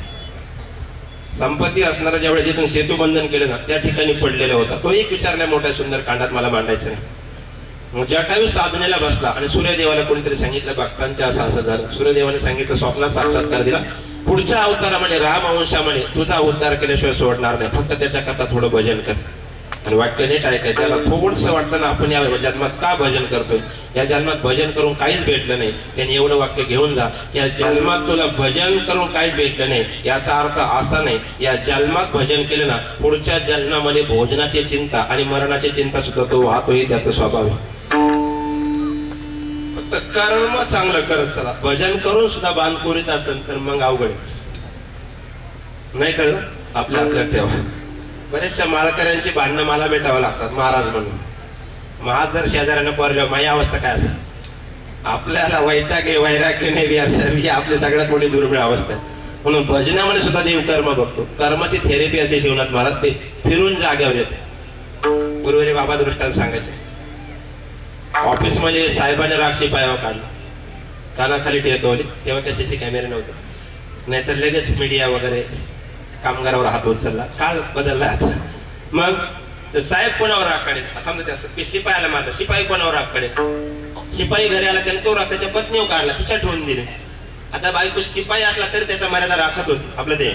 संपत्ती असणारा ज्यावेळेस जिथून सेतुबंधन केलं ना त्या ठिकाणी पडलेला होता. तो एक विचारल्या मोठ्या सुंदर कांडात मला मांडायचं नाही. मग जटायू साधनेला बसला आणि सूर्यदेवाला कोणीतरी सांगितलं भक्तांच्या असं असं झालं. सूर्यदेवाने सांगितलं, स्वप्नात साक्षात्कार दिला, पुढच्या अवतारामध्ये रामवंशामध्ये तुझा उद्धार केल्याशिवाय सोडणार नाही, फक्त त्याच्याकरता थोडं भजन कर. आणि वाक्य नीट ऐकाय, त्याला थोडस वाटतं ना आपण या जन्मात का भजन करतोय, या जन्मात भजन करून काहीच भेटलं नाही. त्यांनी एवढं वाक्य घेऊन जा, या जन्मात तुला भजन करून काहीच भेटलं नाही याचा अर्थ असा नाही, या जन्मात भजन केलं ना पुढच्या जन्मामध्ये भोजनाची चिंता आणि मरणाची चिंता सुद्धा तो वाहतोही, त्याचा स्वभाव आहे. फक्त कर्म चांगलं करत चला. भजन करून सुद्धा बांधकोरीत असेल तर मग अवघड नाही. कळलं? आपल्या ठेवा. बऱ्याचशा माळकऱ्यांची भांडणं मला भेटावं लागतात महाराज म्हणून. महाराज जर शेजाऱ्यांना पडल्यावर माझी अवस्था काय असेल? आपल्याला वैतागे वैराग्य नाही ही आपली सगळ्यात मोठी दुर्मिळ अवस्था आहे. म्हणून भजनामध्ये सुद्धा देव कर्म बघतो. कर्माची थेरपी असे जीवनात महाराज ते फिरून जाग्यावर येते. गुरुवारी बाबा दृष्टांत सांगायचे, ऑफिस मध्ये साहेबांनी राक्षी पायावर काढला, कानाखाली टेकवली, तेव्हा काय सीसी कॅमेरे नव्हते, नाहीतर लगेच मीडिया वगैरे कामगारावर हात उचलला, काळ बदलला आता. मग साहेब कोणावर राग काढेल? समजा त्या शिपायाला मारलं, शिपाई कोणावर राग काढेल? शिपाई घरी आला त्याने तो राग त्याच्या पत्नीवर काढला, तिच्या ठेवून दिले. आता बायको शिपाई असला तरी त्याचा मर्यादा राखत होती आपलं देव,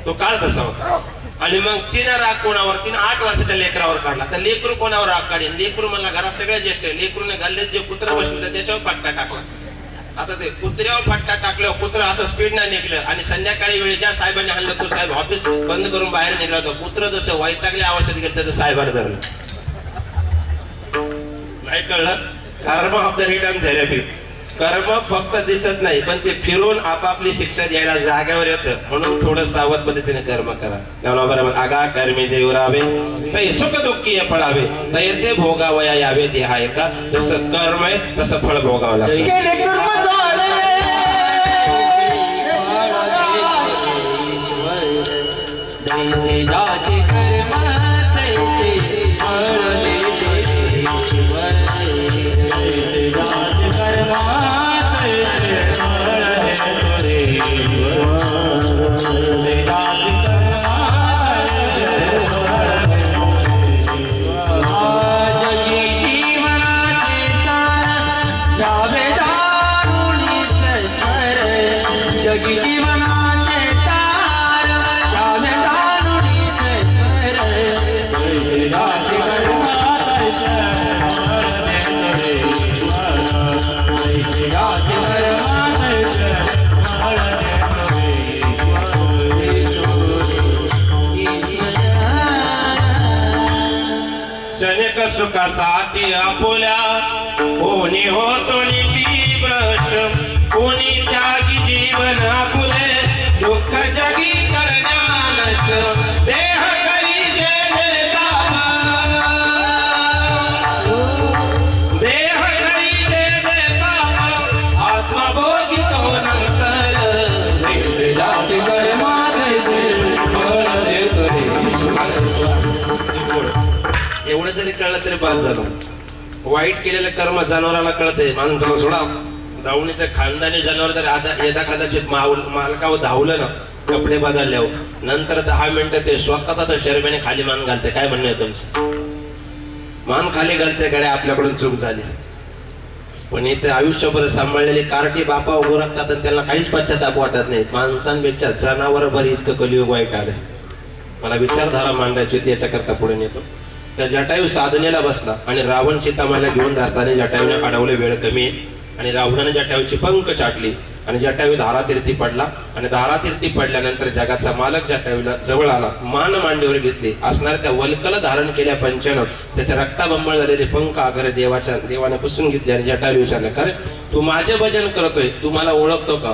तो काळ तसा होता. आणि मग तिनं राग कोणावर? तिनं 8 वर्षाच्या लेकरावर काढला. तर लेकरू कोणावर राग काढेल? लेकरू मला घरात सगळ्यात ज्येष्ठ आहे, लेकरूने घालले जे कुत्रा बसले त्याच्यावर फटका टाकला. आता ते कुत्र्यावर फटका टाकल्यावर कुत्र असं स्पीड नाही निघलं आणि संध्याकाळी वेळी ज्या साहेबांनी आणलं तो साहेब ऑफिस बंद करून बाहेर निघला होता. कुत्र जसं वैतागले आवडतं तिकडे त्याचं साहेबाला धरलं. नाही कळलं? कर्म ऑफ द रिटर्न थेरपी. कर्म फक्त दिसत नाही पण ते फिरून आपापली शिक्षा द्यायला जागेवर येतं. म्हणून थोडं सावध पद्धतीने कर्म करा. बरोबर आगा कर्मी जे उरावे ते सुख दुःखी पडावे ते भोगावया यावे ते आहे का? जसं कर्म आहे तसं फळ भोगावं लागतं. सुखासाठी आपुल्या कोणी होतो नीती भ्रष्ट, कोणी त्यागी जीवन आपुले दुःख जगी करण्या नष्ट. देह करी जे जे कामा, देह करी जे जे कामा, आत्मा भोगितो नंतर. जैसे जाती कर्मा तैसे फळ देतो ईश्वर. एवढं जरी कळलं तरी बाद झालं. वाईट केलेलं कर्म जनावराला कळते, माणसाला सोडा. धावणीचं खानदानी जनावर जर यदा कदाचित मालकावर धावलं ना कपडे बदलल्यावर नंतर 10 मिनिटं ते स्वतःच शर्मेने खाली मान घालते. काय म्हणणं आहे तुमचं? मान खाली घालते, गड्या आपल्याकडून चूक झाली. पण इथे आयुष्यभर सांभाळलेली कार्टी बापा उभं राहतात आणि त्यांना काहीच पश्चाताप वाटत नाही. माणसांपेक्षा जनावर बरी इतकं कलियुग वाईट आलंय. मला विचारधारा मांडायची होती, याच्याकरता पुढे नेतो. त्या जटायू साधनेला बसला आणि रावण सीतामाईला घेऊन असताना जटायूने अडवले, वेळ कमी आहे. आणि रावणाने जटायूची पंख चाटली आणि जटायू धारातीर्थी पडला. आणि धारातीर्थी पडल्यानंतर जगाचा मालक जटायूला जवळ आला, मान मांडीवर घेतली. असणाऱ्या त्या वल्कल धारण केल्या पंचानं त्याच्या रक्ताबंबळ झालेले पंख आगर देवाने पुसून घेतले. आणि जटायू विचारले, खरे तू माझे भजन करतोय, तू मला ओळखतो का?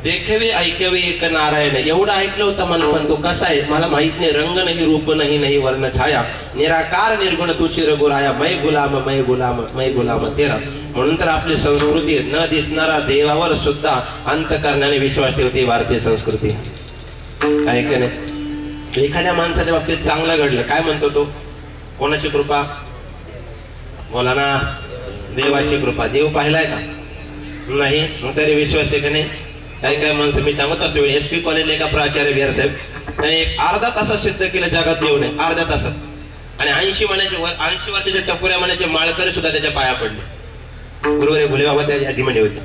देखावे ऐकावे एक नारायण. एवढं ऐकलं होतं मला, पण तो कसा आहे मला माहित नाही. रंग नाही, रूप नाही, नाही वर्ण छाया, निराकार निर्गुण तुझी रघुराया, मै गुलाम मै गुलाम मै गुलाम तेरा. म्हणून तर आपली संस्कृती न दिसणारा देवावर सुद्धा अंतकरणाने विश्वास ठेवते भारतीय संस्कृती. काय का नाही? एखाद्या माणसाच्या बाबतीत चांगलं घडलं, काय म्हणतो तो? कोणाची कृपा? बोला ना. देवाची कृपा. देव पाहिलाय का? नाही. मग तरी विश्वास आहे का नाही? काही काय माणसं, मी सांगत असतो SP कॉलेजला एका प्राचार्य बिहार साहेब त्याने एक अर्धा तासात सिद्ध केलं जगात देव नाही. अर्ध्या तासात. आणि 80 वर्षाचे टपोऱ्या म्हणायचे माळकरी सुद्धा त्याच्या पाया पडले. गुरुवारी भोले बाबा त्या यादीमध्ये होते.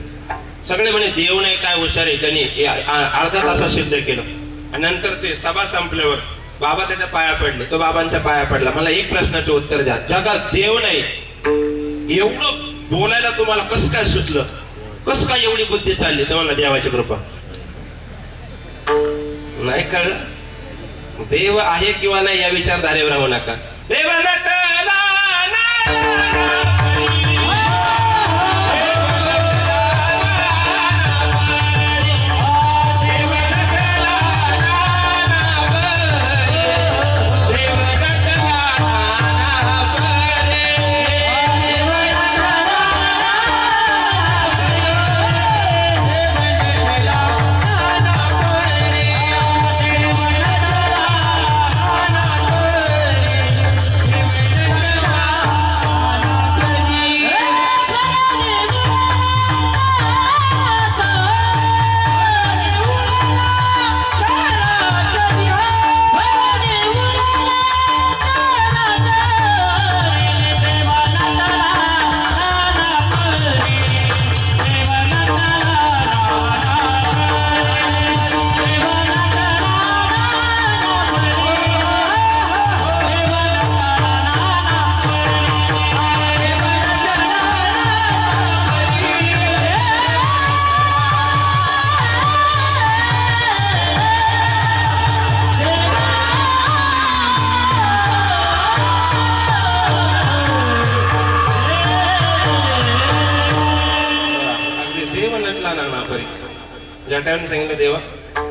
सगळे म्हणे देव नाही, काय हुशार आहे. त्यांनी अर्ध्या तासात सिद्ध केलं. आणि नंतर ते सभा संपल्यावर बाबा त्याच्या पाया पडले. तो बाबांच्या पाया पडला. मला एक प्रश्नाचं उत्तर द्या. जगात देव नाही एवढं बोलायला तुम्हाला कसं काय सुचलं? कसं काय एवढी बुद्धी चालली? तुम्हाला देवाची कृपा नाही कळलं? देव आहे किंवा नाही या विचारधारेवर राहू नका. देव जटायूने सांगितलं देवा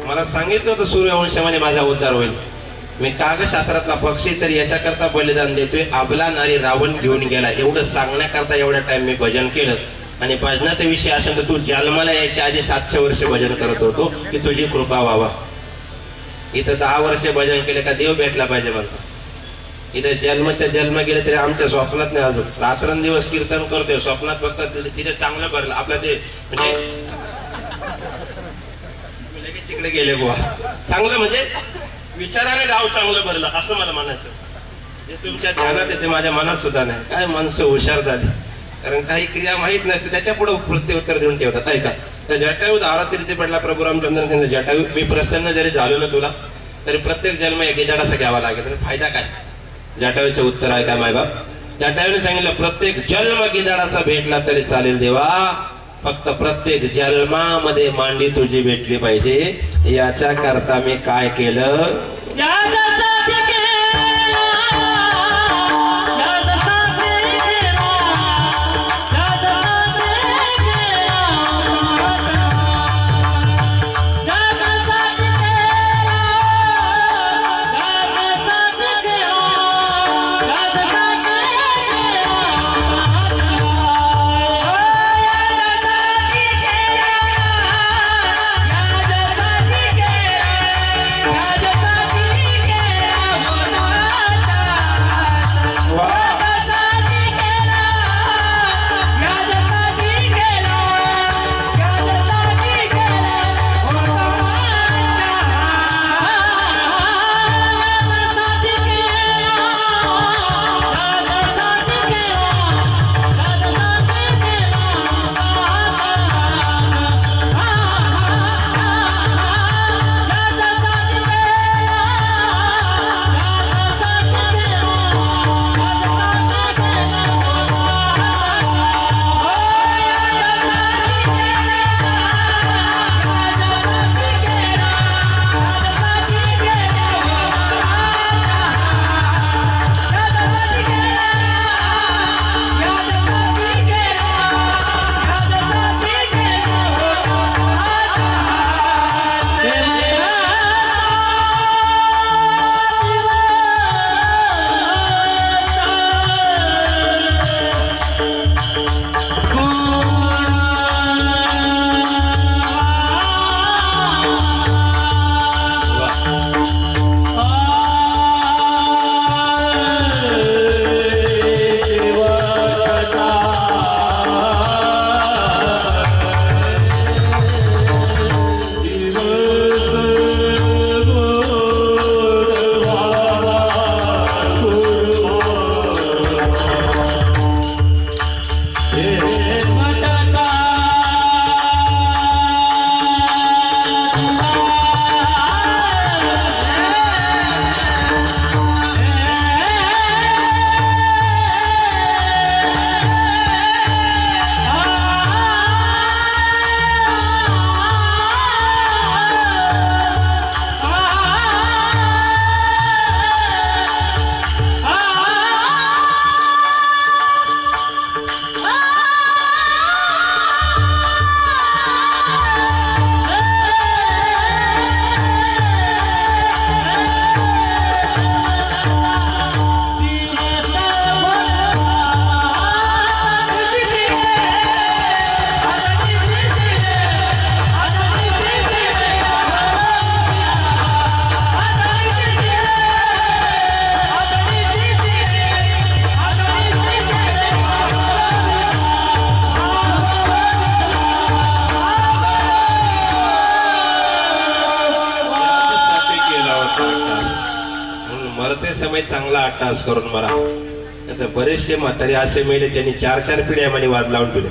मला सांगितलं होतं सूर्यवंशामध्ये माझा उद्धार होईल. मी कागदशास्त्रातला पक्षी तर याच्याकरता बलिदान देतोय. आबला नारी रावण घेऊन गेला. एवढं सांगण्याकरता एवढा टाइम मी भजन केलं. आणि भजनाचा विषय असेल तर तू जन्माला यायच्या आधी 700 वर्ष भजन करत होतो की तुझी कृपा व्हावा. इथं 10 वर्ष भजन केले का देव भेटला पाहिजे मला. इथं जन्मच्या जन्म गेले तरी आमच्या स्वप्नात नाही. अजून रात्रंदिवस कीर्तन करतोय. स्वप्नात फक्त तिथे चांगलं भरलं आपलं ते म्हणजे तिकडे गेले बुवा. चांगलं म्हणजे विचाराने गाव चांगलं भरलं असं मला म्हणायचं. जे तुमच्या ध्यानात येते माझ्या मनात सुद्धा नाही. काय माणसं हुशार झाली. कारण काही क्रिया माहीत नसते त्याच्या पुढे प्रत्युत्तर देऊन ठेवतात. ऐका तर जटायू दारात पडला प्रभू रामचंद्र जटायू मी प्रसन्न जरी झालो ना तुला तरी प्रत्येक जन्म एक गिजाडाचा घ्यावा लागेल. तर फायदा काय? जटायूचं उत्तर आहे का मायबाप? जटायूने सांगितलं प्रत्येक जन्म गिजाडाचा भेटला तरी चालेल देवा, फक्त प्रत्येक जन्मामध्ये मांडी तुझी भेटली पाहिजे. याच्या करता मी काय केलं? चांगला अट्टास करून मरा. आता बरेचसे म्हातारे असे मेले त्यांनी 4-4 पिढ्या मध्ये वाद लावून ठेवले.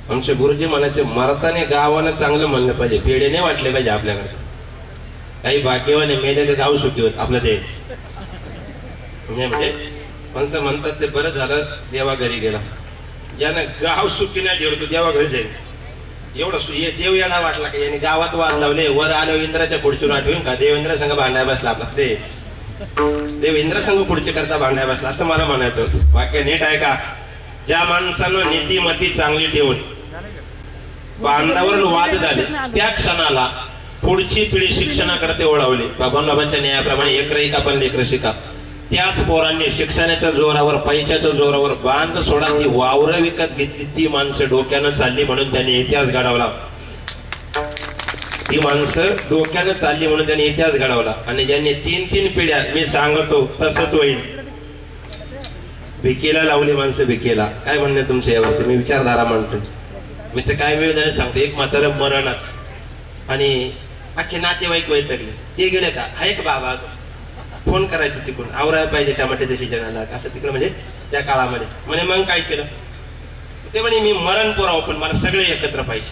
आमचे गुरुजी म्हणायचे मरताने गावानं चांगलं म्हणलं पाहिजे, पेढे नाही वाटले पाहिजे आपल्याकडे. काही भाग्यवाने मेले तर गाव सुखी होत आपलं ते म्हणजे माणसं म्हणतात ते बरं झालं देवा घरी गेला. ज्यानं गाव सुखी नाही ठेवलं तो देवा घरी जाईल. एवढं देव येणार वाटला का याने गावात वाद लावले, वर आलो इंद्राच्या पुढची आठवून का देव इंद्र संघ भांडाय बसला आपला. ते देव इंद्र संघ पुढची करता भांडाय बसला असं मला म्हणायचं होतं. वाक्य नीट आहे का? ज्या माणसानं नीतिमती चांगली ठेवून बांधावरून वाद झाले त्या क्षणाला पुढची पिढी शिक्षणाकडे ते ओढावली. बाबांच्या न्यायाप्रमाणे एकरही का पण लेकर शिका. त्याच पोरांनी शिक्षणाच्या जोरावर पैशाच्या जोरावर बांध सोडा ती वावरं विकत घेतली. ती माणसं डोक्यानं चालली म्हणून त्यांनी इतिहास घडवला. ती माणसं डोक्यानं चालली म्हणून त्यांनी इतिहास घडवला. आणि ज्यांनी 3-3 पिढ्या मी सांगतो तसंच होईल. भिकेला लावली माणसं भिकेला. काय म्हणणे तुमच्या यावरती मी विचारधारा मांडतो. मी तर काय वेळ झाले सांगतो. एक म्हातारं मरणच आणि अख्खे नातेवाईक वैतगले. ते गेले का आहे का बाबा फोन करायचे तिकडून आवरायला पाहिजे टमाट्याच्या सीजनाला असं तिकडं म्हणजे त्या काळामध्ये. म्हणे मग काय केलं ते म्हणे मी मरण पुरावं पण मला सगळे एकत्र पाहिजे.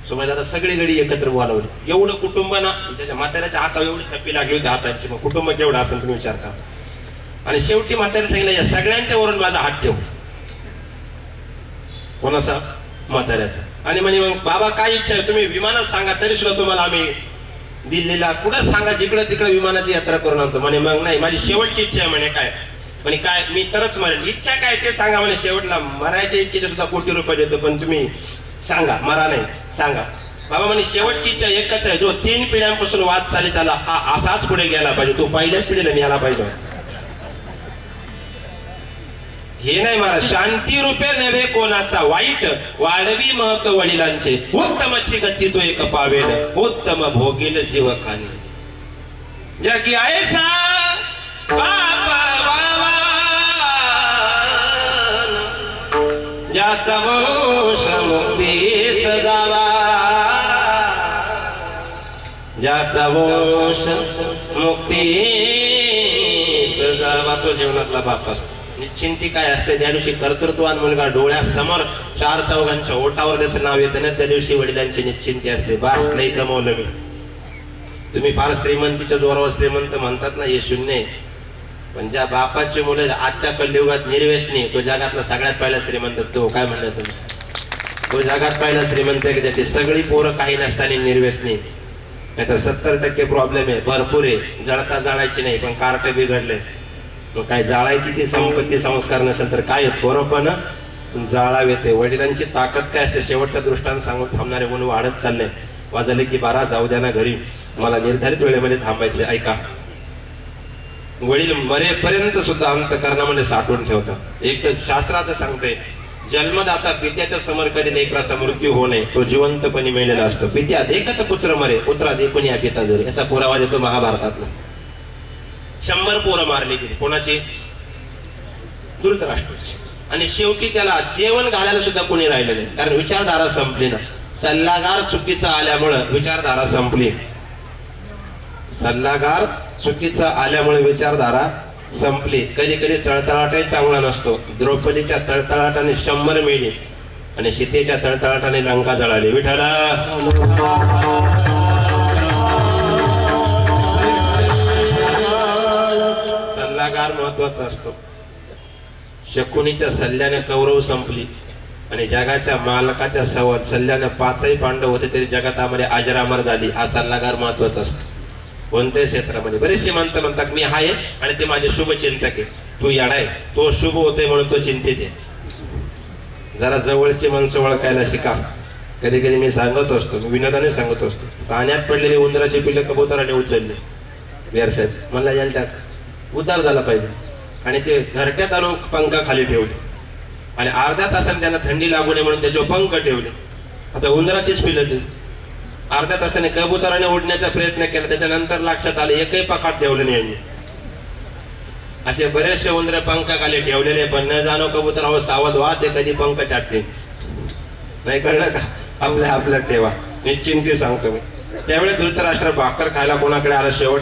सोबत आता सगळी गडी एकत्र बोलावली. एवढं कुटुंब ना त्याच्या म्हाताऱ्याच्या हातावर एवढी थप्पी लागली होती हातांची. मग कुटुंब केवढं असेल तुम्ही विचार करा. आणि शेवटी म्हाताऱ्याला सांगितलं या सगळ्यांच्या वरून माझा हात ठेव. कोणाचा? म्हाताऱ्याचा. आणि म्हणे मग बाबा काय इच्छा आहे तुम्ही विमानात सांगा तरी सुद्धा तुम्हाला आम्ही दिल्लीला कुठं सांगा जिकडं तिकडं विमानाची यात्रा करून आणतो. म्हणे मग नाही माझी शेवटची इच्छा आहे. म्हणे काय? म्हणे काय मी तरच मरेल. इच्छा काय ते सांगा. म्हणे शेवटला मरायच्या इच्छेचे सुद्धा कोटी रुपये देतो पण तुम्ही सांगा मरा नाही सांगा. बाबा म्हणे शेवटची इच्छा एकच आहे. जो 3 पिढ्यांपासून वाद चालित आला हा असाच पुढे गेला पाहिजे. तो पहिल्याच पिढीला मिळाला पाहिजे. हे नाही मला शांती रूपे नव्हे कोणाचा वाईट वाढवी महत्व वडिलांचे. उत्तमची गती तो एक पावेल उत्तम भोगील जीव खाणी. जगी ऐसा बाप वावा ज्याचा वंश मुक्ती सजावा. ज्याचा वंश मुक्ती सजावा तो जीवनातला बाप असतो. निश्चिंती काय असते? ज्या दिवशी कर्तृत्वान मुलगा डोळ्यासमोर 4 चौघांच्या ओटावर त्याचं नाव येतं ना त्या दिवशी वडिलांची निश्चिंती असते. बास नाही कमवलं मी. तुम्ही फार श्रीमंतीच्या जोरावर श्रीमंत म्हणतात ना हे शून्य आहे. पण ज्या बापाची मुलं आजच्या कलियुगात निर्व्यसनी तो जगातला सगळ्यात पहिला श्रीमंत. तो काय म्हणतात तुम्ही? तो जगात पहिला श्रीमंत आहे की ज्याची सगळी पोरं काही नसताना निर्व्यसनी. नाही तर 70% प्रॉब्लेम आहे भरपूर आहे. जळता जाळायची नाही पण कार्ट बिघडले. मग काय जाळायची ती संपत्ती संस्कार नसेल तर काय थोरं पण जाळावे ते. वडिलांची ताकद काय असते? शेवटच्या दृष्टांत सांगून थांबणारे गुण वाढत चालले. वाजले की 12 जाऊ द्या ना घरी मला निर्धारित वेळेमध्ये थांबायचे. ऐका वडील मरेपर्यंत सुद्धा अंतःकरणामध्ये साठवून ठेवतात. एक तर शास्त्राचं सांगते जन्मदाता पित्याच्या समोर कधी लेकराचा मृत्यू होऊ नये. तो जिवंतपणे मेलेला असतो. पित्या देखत पुत्र मरे पुत्रा देखून या पिता जरी. याचा पुरावा देतो महाभारतातला. 100 पोरं मारली गेली. कोणाची? धृतराष्ट्राची. आणि शेवटी त्याला जेवण घालायला सुद्धा कोणी राहिलं नाही कारण विचारधारा संपली ना. सल्लागार चुकीचा आल्यामुळं विचारधारा संपली. सल्लागार चुकीचा आल्यामुळे विचारधारा संपली. कधी कधी तळतळाटही चांगला नसतो. द्रौपदीच्या तळतळाटाने 100 मेली आणि सीतेच्या तळतळाटाने लंका जळाली. विठ्ठला सल्लागार महत्वाचा असतो. शकुनीच्या सल्ल्याने कौरव संपली आणि जगाच्या मालकाच्या सल्ल्याने 5ही पांडव होते तरी जगतामध्ये अजरामर झाली. हा सल्लागार महत्वाचा असतो. कोणत्याही क्षेत्रामध्ये बरेचसे म्हणतात मी आहे आणि ते माझे शुभ चिंतक आहे. तू येडाय. तो शुभ होते म्हणून तो चिंतित आहे. जरा जवळची माणसं ओळखायला शिका. कधी कधी मी सांगत असतो मी विनोदाने सांगत असतो. पाण्यात पडलेली उंदराची पिल्लं कबुतराने उचलली. वेरसाहेब म्हणला यायला त्यात उद्धार झाला पाहिजे आणि ते घरट्यात आणून पंखा खाली ठेवले आणि अर्ध्या तासाने त्यांना थंडी लागू नये म्हणून त्याच्यावर पंख ठेवले. आता उंदराचीच पिल्लं ती अर्ध्या तासाने कबुतराने ओढण्याचा प्रयत्न केला. त्याच्यानंतर लक्षात आले एकही पकाट ठेवलं नाही यांनी. असे बरेचसे उंदरे पंखा खाली ठेवलेले पण न जाणो कबुतरावर सावध व्हा ते कधी पंख चाटते. नाही कळलं का? आपल्या ठेवा. निश्चिंती सांगतो मी. त्यावेळी धृतराष्ट्र भाकर खायला कोणाकडे आला? शेवट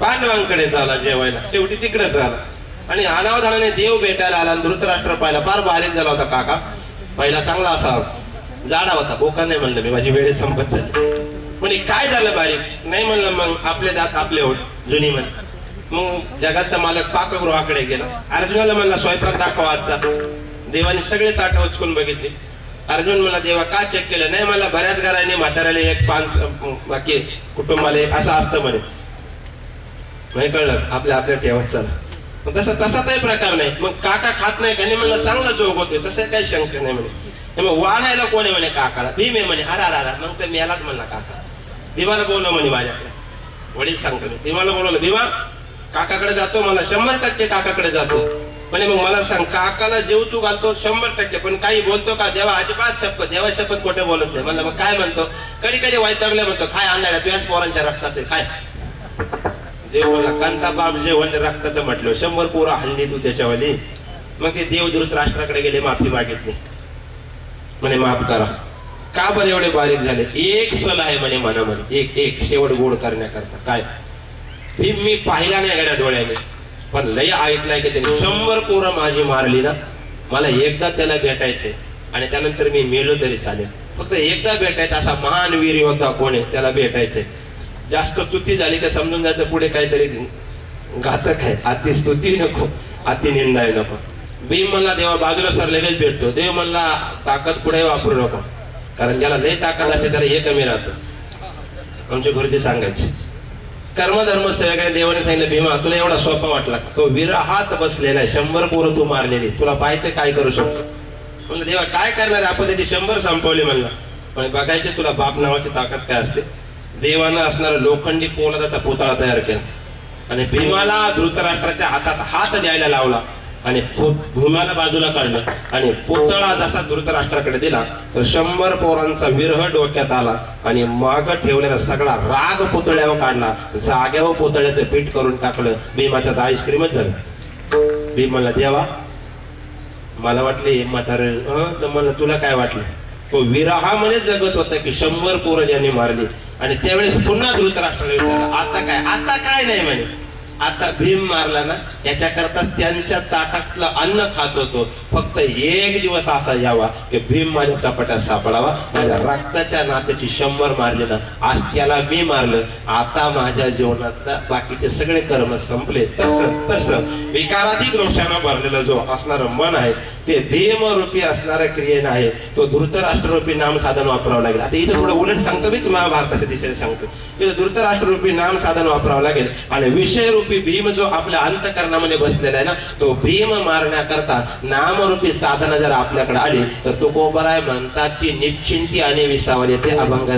पांडवांकडे झाला जेवायला, शेवटी तिकडे झाला. आणि अनावधानाने देव भेटायला आला आणि धृतराष्ट्र पाहिला, फार बारीक झाला होता काका. पहिला चांगला असा जाडा होता, बोका नाही म्हणलं मी, माझी वेळ संपत झाली. म्हणजे काय झालं बारीक नाही म्हणलं, मग आपले दात आपले होत जुनी म्हण. मग जगाचा मालक पाकगृहाकडे गेला. अर्जुनाला म्हणला स्वयंपाक दाखवा आजचा. देवाने सगळे ताट उचकून बघितले. अर्जुन म्हणला देवा का चेक केलं? नाही मला बऱ्याच घरांनी म्हाताऱ्याला एक पाच, बाकी कुटुंबाला एक असं असतं म्हणे. नाही कळलं, आपल्या ठेवत चला. तसा काही प्रकार नाही. मग काका खात नाही का? नाही म्हणलं चांगला जोग होते, तसं काही शंका नाही म्हणे. मग वाढायला कोण आहे म्हणे? काकाला. भीम आहे म्हणे. अरा मग तर मेलाच म्हणला काका. भीमाला बोलव म्हणे माझ्याकडे. वडील सांगतो मी. भीमाला बोलवलं. भीमा काकाकडे जातो, मला 100% काकाकडे जातो म्हणे. मग मला सांग, काकाला जेव तू घालतो 100%, पण काही बोलतो का? देवा अजिबात शपथ, देवा शपथ खोटे बोलत नाही. म्हणलं मग काय म्हणतो? कधी वैतागले म्हणतो, खाय आंधळ्या तुझ्याच पोरांच्या रक्ताचे खाय. देव म्हणला कांता बाप जेवण रक्ताचं म्हटलं, 100 पोरं हल्ली तू त्याच्यावाली. मग ते देव धृतराष्ट्राकडे गेले, माफी मागितली. म्हणे माफ करा. का बरं एवढे बारीक झाले? एक सल आहे म्हणे मनामध्ये, एक शेवट गोड करण्याकरता. काय? मी पाहिला नाही गड्या डोळ्याने, पण लय ऐकलाय की त्यांनी 100 पोरं माझी मारली ना, मला एकदा त्याला भेटायचे आणि त्यानंतर मी मेलो तरी चालेल. फक्त एकदा भेटायचं, असा महान वीर योद्धा कोण आहे त्याला भेटायचंय. जास्त स्तुती झाली का समजून जायचं पुढे काहीतरी घातक आहे. अति स्तुती नको, अति निंदाही नको. भीम म्हणला देवा बाजूला सर लगेच भेटतो. देव म्हणला ताकद पुढे वापरू नको, कारण ज्याला लय ताकद असते त्याला हे कमी राहतं. आमचे गुरुजी सांगायचे कर्मधर्म सगळे. देवाने सांगितलं भीमा तुला एवढा सोपा वाटला? तो विरहात बसलेला आहे, 100 पोरं तू मारलेली, तुला पाहायचं काय करू शकतो? म्हणलं देवा काय करणार? आपण त्याची 100 संपवली म्हणला. पण बघायचे तुला बाप नावाची ताकद काय असते. देवानं असणारा लोखंडी पोलादाचा पुतळा तयार केला आणि भीमाला धृतराष्ट्राच्या हातात हात द्यायला लावला आणि भीमाला बाजूला काढलं आणि पुतळा जसा धृतराष्ट्राकडे दिला तर 100 पोरांचा विरह डोक्यात आला आणि माग ठेवलेला सगळा राग पुतळ्यावर काढला. जाग्यावर पुतळ्याचं पीठ करून टाकलं. भीमाच्या आईस्क्रीमच झालं. भीम म्हणला देवा मला वाटले म्हातारे. म्हणलं तुला काय वाटलं? तो विरहामध्ये जगत होता की 100 पोरं ज्यांनी मारली. आणि त्यावेळेस पुन्हा धृतराष्ट्राला विचारलं आता काय नाही म्हणे. आता भीम मारला ना याच्याकरता त्यांच्या ताटातलं अन्न खात होतो. फक्त एक दिवस असा यावा की भीम माझ्या चपाट्यात सापडावा. माझ्या रक्ताच्या नात्याची 100 मारले ना, आज त्याला मी मारलं. आता माझ्या जीवनात बाकीचे सगळे कर्म संपले. तसं विकाराधिक दोषांना भरलेलं जो असणारं मन आहे ते भीम रूपी असणाऱ्या क्रियेनं आहे. तो धृतराष्ट्र रूपी नाम साधन वापरावं लागेल. आता इथं थोडं उलट सांगतो मी, महाभारताच्या दिशेने सांगतो. इथं धृतराष्ट्र रूपी नाम साधन वापरावं लागेल आणि विषय रूपी भीम जो आपल्या अंतकरणामध्ये बसलेला आहे ना, तो भीम मारण्याकरता नामरूपी साधना जर आपल्याकडे आली तर तो कोबराय म्हणतात की निश्चिंती आणि विसावल येते अभंग.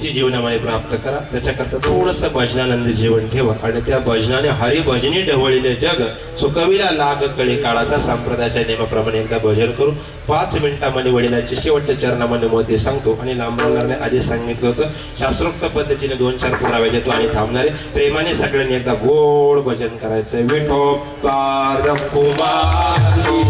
जीवनामध्ये प्राप्त करा. त्याच्याकरता थोडस भजनानंद जीवन ठेवा आणि त्या भजनाने हरिभजनी ढवळीले जग सुकविला लाग कळी काळाचा संप्रदायाच्या नियमाप्रमाणे एकदा भजन करू. 5 मिनिटांमध्ये वडिलांच्या शेवटच्या चरणामध्ये मोदी सांगतो आणि लांबवणारने आधी सांगितलं होतं. शास्त्रोक्त पद्धतीने 2-4 पुरावे देतो आणि थांबणारे. प्रेमाने सगळ्यांनी एकदा गोड भजन करायचंय. विठोबा रखुमाई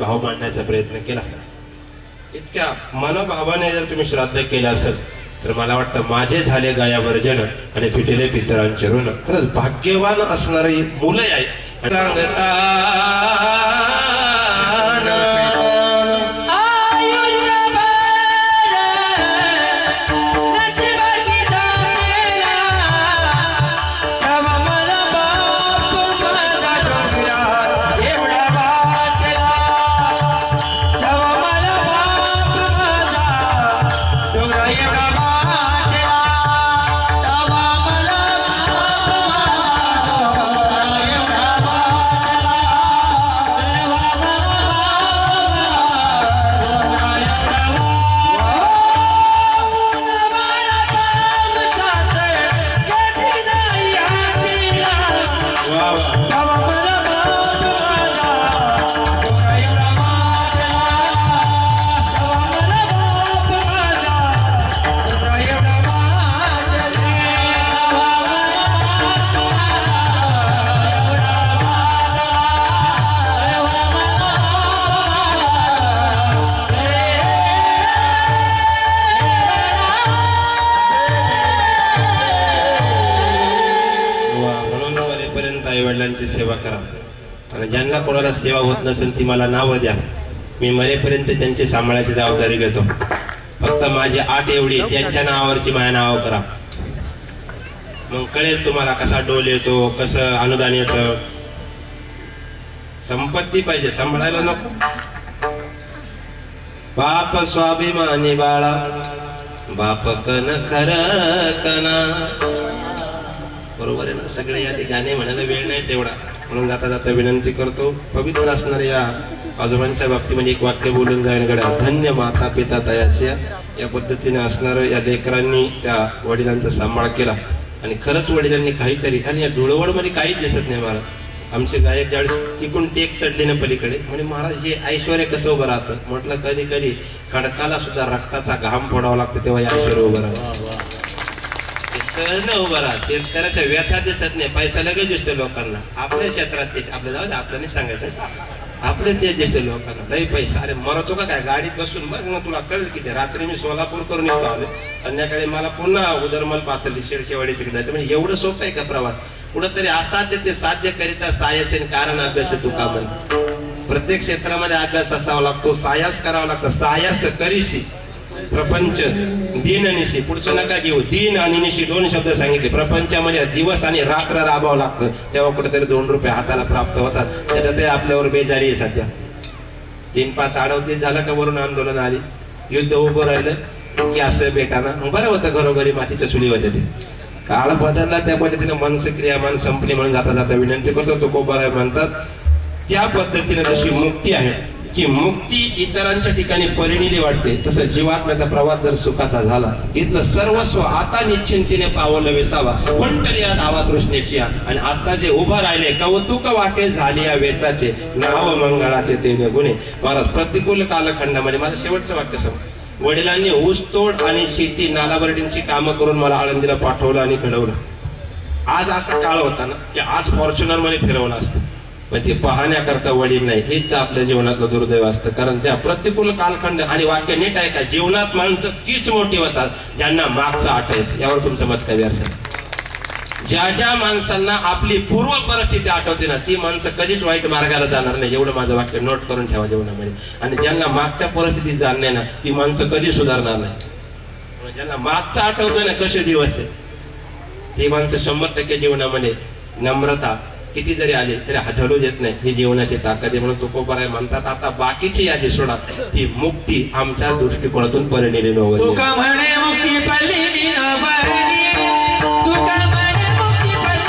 भाव मांडण्याचा प्रयत्न केला. इतक्या मनोभावाने जर तुम्ही श्राद्ध केलं असेल तर मला वाटतं माझे झाले गाया वर्जन आणि फिटले पितरांचे ऋण. खरंच भाग्यवान असणारी मुलं आहेत. सांगता वडिलांची सेवा करा आणि ज्यांना कोणाला सेवा होत नसेल ती मला नावं द्या. मी मरेपर्यंत त्यांची सांभाळायची जबाबदारी घेतो. फक्त माझी आट एवढी, त्यांच्या नावावरची माझ्या नाव करा. मग कळेल तुम्हाला कसा डोल येतो, कसं अनुदान येतं. संपत्ती पाहिजे, सांभाळायला नको. बाप स्वाभिमानी बाळा, बाप कन खर कना. बरोबर आहे ना. सगळे या गाणे म्हणायला वेळ नाही तेवढा, म्हणून जाता जाता विनंती करतो पवित्र असणाऱ्या या आजोबांच्या बाबतीमध्ये एक वाक्य बोलून जाईन गड्या. धन्य माता पिता तयाच्या. या पद्धतीने असणारं या लेकरांनी त्या वडिलांचा सांभाळ केला आणि खरंच वडिलांनी काहीतरी. आणि या धुळवडमध्ये काहीच दिसत नाही महाराज. आमचे गायक ज्यावेळेस तिकून टेक चढले ना पलीकडे, म्हणजे महाराज हे ऐश्वर्य कसं उभं राहतं. म्हटलं कधी कधी खडकाला सुद्धा रक्ताचा घाम फोडावा लागतो तेव्हा हे ऐश्वर्य उभं राहतं. सहज उभं राहा. शेतकऱ्याच्या व्यथा दिसत नाही, पैसा लगेच दिसतो लोकांना. आपल्या क्षेत्रात ते आपल्या जाऊ दे, आपल्याला नाही सांगायचं. आपले ते दिसतो लोकांना लई पैसा. अरे मरतो का काय गाडीत बसून बघ ना, तुला कळेल किती. रात्री मी सोलापूर करून येतो आले, संध्याकाळी मला पुन्हा उदरमल पाथर्डी शेळकेवाडी तिकडे जायचं. म्हणजे एवढं सोपं आहे का प्रवास. कुठंतरी असाध्य ते साध्य करिता सायस कारण अभ्यास तुका म्हण. प्रत्येक क्षेत्रामध्ये अभ्यास असावा लागतो, सायास करावा लागतो. सायास करीशी प्रपंच दिन निशी. पुढचं नका घेऊ. दिन आणि निशी दोन शब्द सांगितले. प्रपंचामध्ये दिवस आणि रात्र राबावं लागतं, तेव्हा कुठेतरी 2 रुपये हाताला प्राप्त होतात. त्याच्यात आपल्यावर बेजारी आहे सध्या. 3-5 38 झालं का वरून आंदोलन आली, युद्ध उभं राहिलं की असं बेटाना. बरं होतं घरोघरी मातीच्या चुली होत्या. ते काळ बदलला, त्या पद्धतीने मनसक्रियामान संपली. म्हणून जाता जाता विनंती करतो तो कोबाराय म्हणतात त्या पद्धतीने जशी मुक्ती आहे की मुक्ती इतरांच्या ठिकाणी परिणिली वाटते, तसं जीवात्म्याचा प्रवास जर सुखाचा झाला, इथलं सर्वस्व आता निश्चिंतीने पावलं विसावा. पंटली या धावा तृष्णेची. आणि आता जे उभं राहिले कौतुक वाटे झाली या वेचाचे, नाव मंगळाचे ते गुणे. महाराज प्रतिकूल कालखंडामध्ये माझं शेवटचं वाक्य सांग. वडिलांनी ऊसतोड आणि शेती नालाबर्डींची कामं करून मला आळंदीला पाठवलं आणि घडवलं. आज असा काळ होता ना की आज फॉर्च्युनर मध्ये फिरवलं असतं, पण ते पाहण्याकरता वडील नाही. हेच आपल्या जीवनातलं दुर्दैव असतं. कारण ज्या प्रतिकूल कालखंड आणि वाक्य नीट आहे का, जीवनात माणसं तीच मोठी होतात ज्यांना मागचं आठवत. यावर तुमचं मत काय असेल. ज्या ज्या माणसांना आपली पूर्व परिस्थिती आठवते ना, ती माणसं कधीच वाईट मार्गाला जाणार नाही. एवढं माझं वाक्य नोट करून ठेवा जीवनामध्ये. आणि ज्यांना मागच्या परिस्थितीत जाणणे ना, ती माणसं कधी सुधारणार नाही. ज्यांना मागचं आठवतोय ना कसे दिवस आहे, ती माणसं 100% जीवनामध्ये नम्रता किती जरी आले तरी हटवू देत नाही. ही जीवनाची ताकद आहे. म्हणून तुकोबाराय म्हणतात आता बाकीची यादी सोडा, ती मुक्ती आमच्या दृष्टिकोनातून परिणिली नव्हती. तुका म्हणे मुक्ती पडलेली नव्हती. तुका म्हणे मुक्ती पडलेली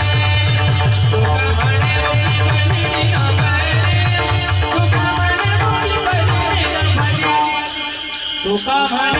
नव्हती. तुका म्हणे मुक्ती पडलेली नव्हती. तुका म्हणे मुक्ती पडलेली नव्हती. तुका म्हणे मुक्ती पडलेली नव्हती. तुका म्हणे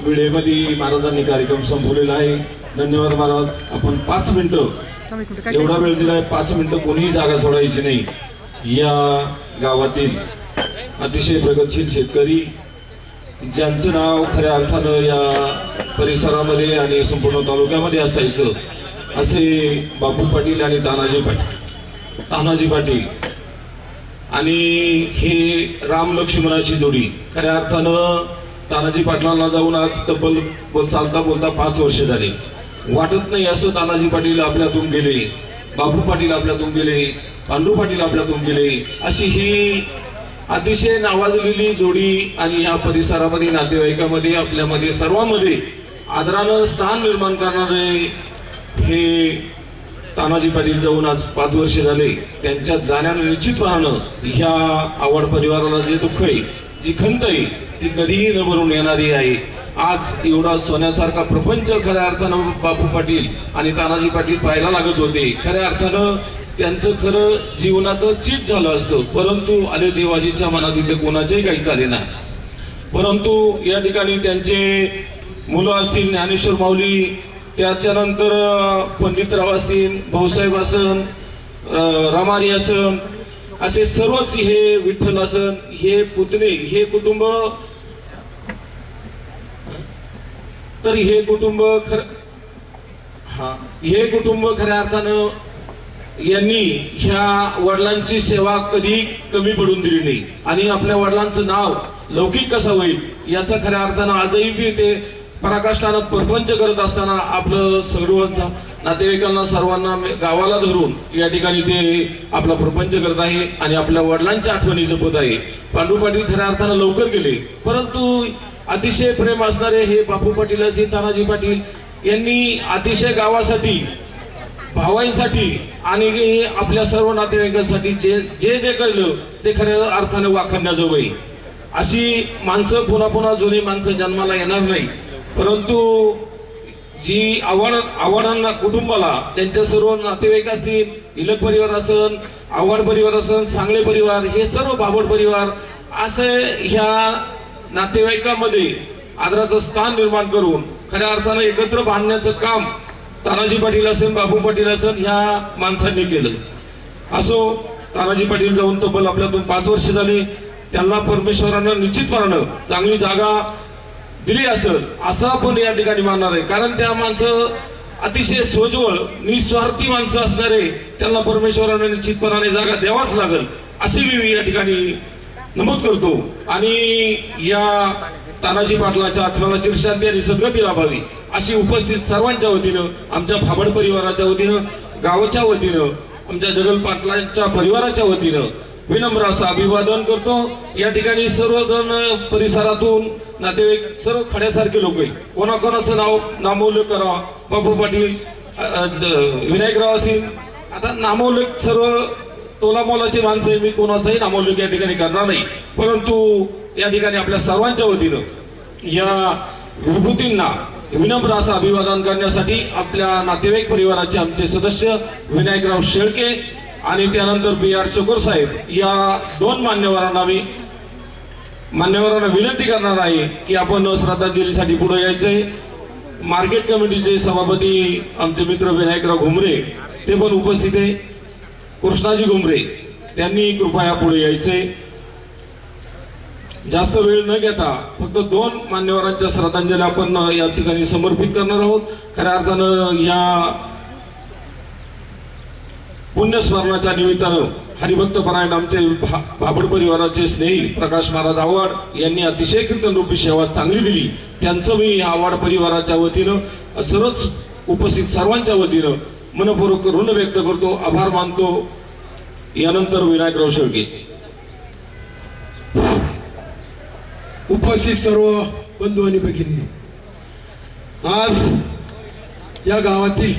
वेळेमध्ये महाराजांनी कार्यक्रम संपवलेला आहे. धन्यवाद महाराज. आपण 5 मिनिटं थांब एक मिनिट, काय एवढा वेळ दिलाय. 5 मिनिटं कोणीही जागा सोडायची नाही. या गावातील अतिशय प्रगतशील शेतकरी ज्यांचं नाव खऱ्या अर्थानं या परिसरामध्ये आणि संपूर्ण तालुक्यामध्ये असायचं असे बापू पाटील आणि तानाजी पाटील आणि हे राम लक्ष्मणाची जोडी. खऱ्या अर्थानं तानाजी पाटलांना जाऊन आज तब्बल चालता बोलता 5 वर्ष झाले. वाटत नाही असं तानाजी पाटील आपल्यातून गेले, बापू पाटील आपल्यातून गेले, पांडू पाटील आपल्यातून गेले. अशी ही अतिशय नावाजलेली जोडी आणि या परिसरामध्ये नातेवाईकामध्ये आपल्यामध्ये सर्वांमध्ये आदरानं स्थान निर्माण करणारे हे तानाजी पाटील जाऊन आज 5 वर्ष झाले. त्यांच्या जाण्यानं निश्चितपणानं ह्या आव्हाड परिवाराला जे दुःख आहे, जी खंत आहे, ती कधीही न भरून येणारी आहे. आज एवढा सोन्यासारखा प्रपंच खऱ्या अर्थानं बापू पाटील आणि तानाजी पाटील पाहायला लागत होते. खऱ्या अर्थानं त्यांचं खरं जीवनाचं चीज झालं असतं, परंतु आले देवाजीच्या मनात इथे कोणाचेही काही चाले नाही. परंतु या ठिकाणी त्यांचे मुलं असतील ज्ञानेश्वर माऊली, त्याच्यानंतर पंडितराव असतील, भाऊसाहेब असन, रामारी असन, असे सर्वच हे विठ्ठल असन, हे पुतणे, हे कुटुंब, तर हे कुटुंब खऱ्या अर्थानं यांनी ह्या वडिलांची सेवा कधी कमी पडून दिली नाही आणि आपल्या वडिलांचं नाव लौकिक कसं होईल याचा खऱ्या अर्थानं आजही बी ते पराकाष्ठानं परपंच करत असताना आपलं सर्व नातेवाईकांना सर्वांना गावाला धरून या ठिकाणी ते आपला प्रपंच करत आहे आणि आपल्या वडिलांच्या आठवणी जपत आहे. पांडू पाटील खऱ्या अर्थानं लवकर गेले, परंतु अतिशय प्रेम असणारे हे बापू पाटील असे तानाजी पाटील यांनी अतिशय गावासाठी, भावाईसाठी आणि आपल्या सर्व नातेवाईकांसाठी जे जे केलं ते खऱ्या अर्थाने वाखाणण्याजोग आहे. अशी माणसं पुन्हा पुन्हा जुनी माणसं जन्माला येणार नाही, परंतु जी आव्हाडांना कुटुंबाला त्यांच्या सर्व नातेवाईक असतील, इलक परिवार असन, आव्हाड परिवार असन, सांगळे परिवार, हे सर्व बाबड परिवार असे ह्या नातेवाईकांमध्ये आदराचं स्थान निर्माण करून खऱ्या अर्थानं एकत्र बांधण्याचं काम तानाजी पाटील असेल, बापू पाटील असेल ह्या माणसांनी केलं. असो, तानाजी पाटील जाऊन तब्बल आपल्यातून 5 वर्ष झाले. त्यांना परमेश्वरानं निश्चितपणानं चांगली जागा दिली असेल असं आपण या ठिकाणी मानणार आहे. कारण त्या माणसं अतिशय सोज्वळ, निस्वार्थी माणसं असणारे, त्यांना परमेश्वरानं निश्चितपणाने जागा द्यावाच लागेल असे मी या ठिकाणी नमूद करतो. आणि या तानाजी पाटलाच्या आत्म्याला चिरशांती आणि सद्गती लाभावी अशी उपस्थित सर्वांच्या वतीनं, आमच्या भाबड परिवाराच्या वतीनं, गावाच्या वतीनं, आमच्या जगल पाटलांच्या परिवाराच्या वतीनं विनम्र असं अभिवादन करतो. या ठिकाणी सर्वजण परिसरातून नातेवाईक सर्व खड्यासारखे लोक आहे. कोणाकोणाचं नामोल्लेख करावा, बापू पाटील, विनायकराव असतील, आता नामोल्लेख सर्व तोलामोलाचे माणसं आहे. मी कोणाचाही नामोल्लेख या ठिकाणी करणार नाही, परंतु या ठिकाणी आपल्या सर्वांच्या वतीनं या विभूतींना विनम्र असं अभिवादन करण्यासाठी आपल्या नातेवाईक परिवाराचे आमचे सदस्य विनायकराव शेळके आणि त्यानंतर BR चोकर साहेब या 2 मान्यवरांना विनंती करणार आहे की आपण श्रद्धांजलीसाठी पुढे यायचंय. मार्केट कमिटीचे सभापती आमचे मित्र विनायकराव घुमरे ते पण उपस्थित आहे. कृष्णाजी घुमरे त्यांनी कृपया पुढे यायचे. जास्त वेळ न घेता फक्त 2 मान्यवरांच्या श्रद्धांजली आपण या ठिकाणी समर्पित करणार आहोत. खऱ्या अर्थानं या पुण्यस्मरणाच्या निमित्तानं हरिभक्तपरायण आमचे भाबड परिवाराचे स्नेही प्रकाश महाराज आव्हाड यांनी अतिशय कीर्तनरूपी सेवा चांगली दिली. त्यांचं मी आव्हाड परिवाराच्या वतीनं सर्वच उपस्थित सर्वांच्या वतीनं मनपूर्वक ऋण व्यक्त करतो, आभार मानतो. यानंतर विनायकराव शेळके. उपस्थित सर्व बंधू आणि भगिनी, आज या गावातील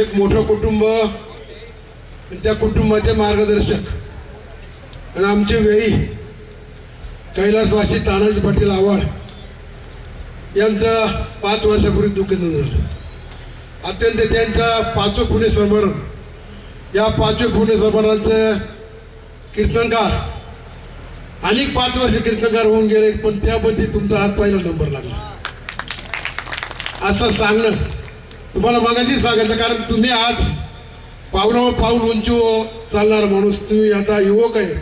एक मोठं कुटुंब आणि त्या कुटुंबाचे मार्गदर्शक आणि आमचे वेळी कैलासवासी तानाजी पाटील आव्हाड यांचं 5 वर्षापूर्वी दुःख झालं. अत्यंत त्यांचा 5वे पुणे समरण, या 5वे पुणे समरणाचं कीर्तनकार आणि 5 वर्ष कीर्तनकार होऊन गेले, पण त्यामध्ये तुमचा हात पहिला नंबर लागला असं सांगणं तुम्हाला मगाशी सांगायचं. कारण तुम्ही आज पावलावर पाऊल उंचीवर चालणारा माणूस, तुम्ही आता युवक आहे,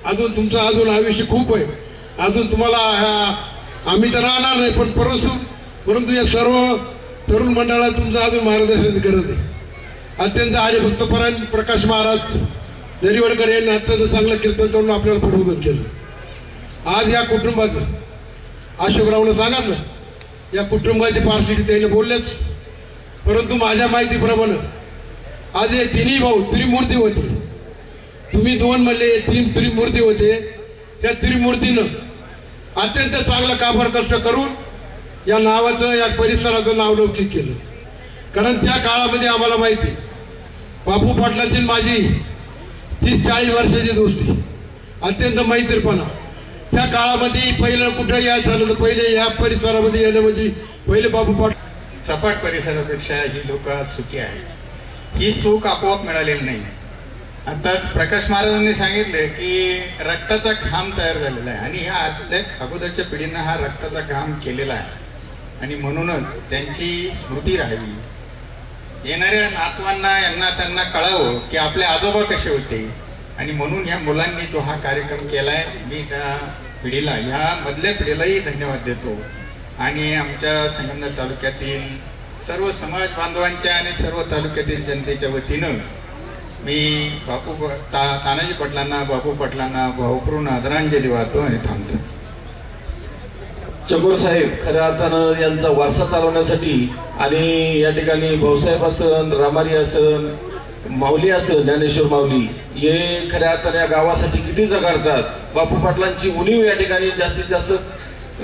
अजून तुमचं अजून आयुष्य खूप आहे. अजून तुम्हाला आम्ही तर राहणार नाही, पण परंतु या सर्व तरुण मंडळाला तुमचं अजून मार्गदर्शनाची गरज आहे. अत्यंत हरिभक्तपरायण प्रकाश महाराज दरिवडकर यांनी अत्यंत चांगलं कीर्तन करून आपल्याला प्रबोधन केलं. आज या कुटुंबाचं अशोकरावनं सांगितलं, या कुटुंबाची पार्श्वती त्याने बोललेच. परंतु माझ्या माहितीप्रमाणे आज हे तिन्ही भाऊ त्रिमूर्ती होते. तुम्ही 2 म्हणले, 3 त्रिमूर्ती होते. त्या त्रिमूर्तीनं अत्यंत चांगलं काबार कष्ट करून या नावाचं, या परिसराचं नाव लौकिक केलं. कारण त्या काळामध्ये आम्हाला माहिती, बापू पाटलाची माझी 30-40 वर्षाची दोस्ती, अत्यंत मैत्रीपणा. त्या काळामध्ये पहिलं कुठं यायचं झालं तर पहिले या परिसरामध्ये येणं म्हणजे पहिले बापू पाटील. सपाट परिसरापेक्षा ही लोक सुखी आहेत. ही सुख आपोआप मिळालेली नाही. आताच प्रकाश महाराजांनी सांगितले की रक्ताचा घाम तयार झालेला आहे आणि ह्या आतल्या अगोदरच्या पिढीनं हा रक्ताचा घाम केलेला आहे आणि म्हणूनच त्यांची स्मृती राहावी. येणाऱ्या नातवांना यांना त्यांना कळावं की आपले आजोबा कसे होते आणि म्हणून ह्या मुलांनी तो हा कार्यक्रम केलाय. मी त्या पिढीला, ह्या मधल्या पिढीलाही धन्यवाद देतो आणि आमच्या संगमनेर तालुक्यातील सर्व समाज बांधवांच्या आणि सर्व तालुक्यातील जनतेच्या वतीनं मी तानाजी पाटलांना, बापू पाटलांना भावपूर्ण आदरांजली वाहतो आणि थांबतो. चकोर साहेब खऱ्या अर्थानं यांचा वारसा चालवण्यासाठी आणि या ठिकाणी भाऊसाहेब असन, रामारी असन, माऊली असन, ज्ञानेश्वर माऊली हे खऱ्या अर्थाने या गावासाठी किती जगाडतात. बापू पाटलांची उणीव या ठिकाणी जास्तीत जास्त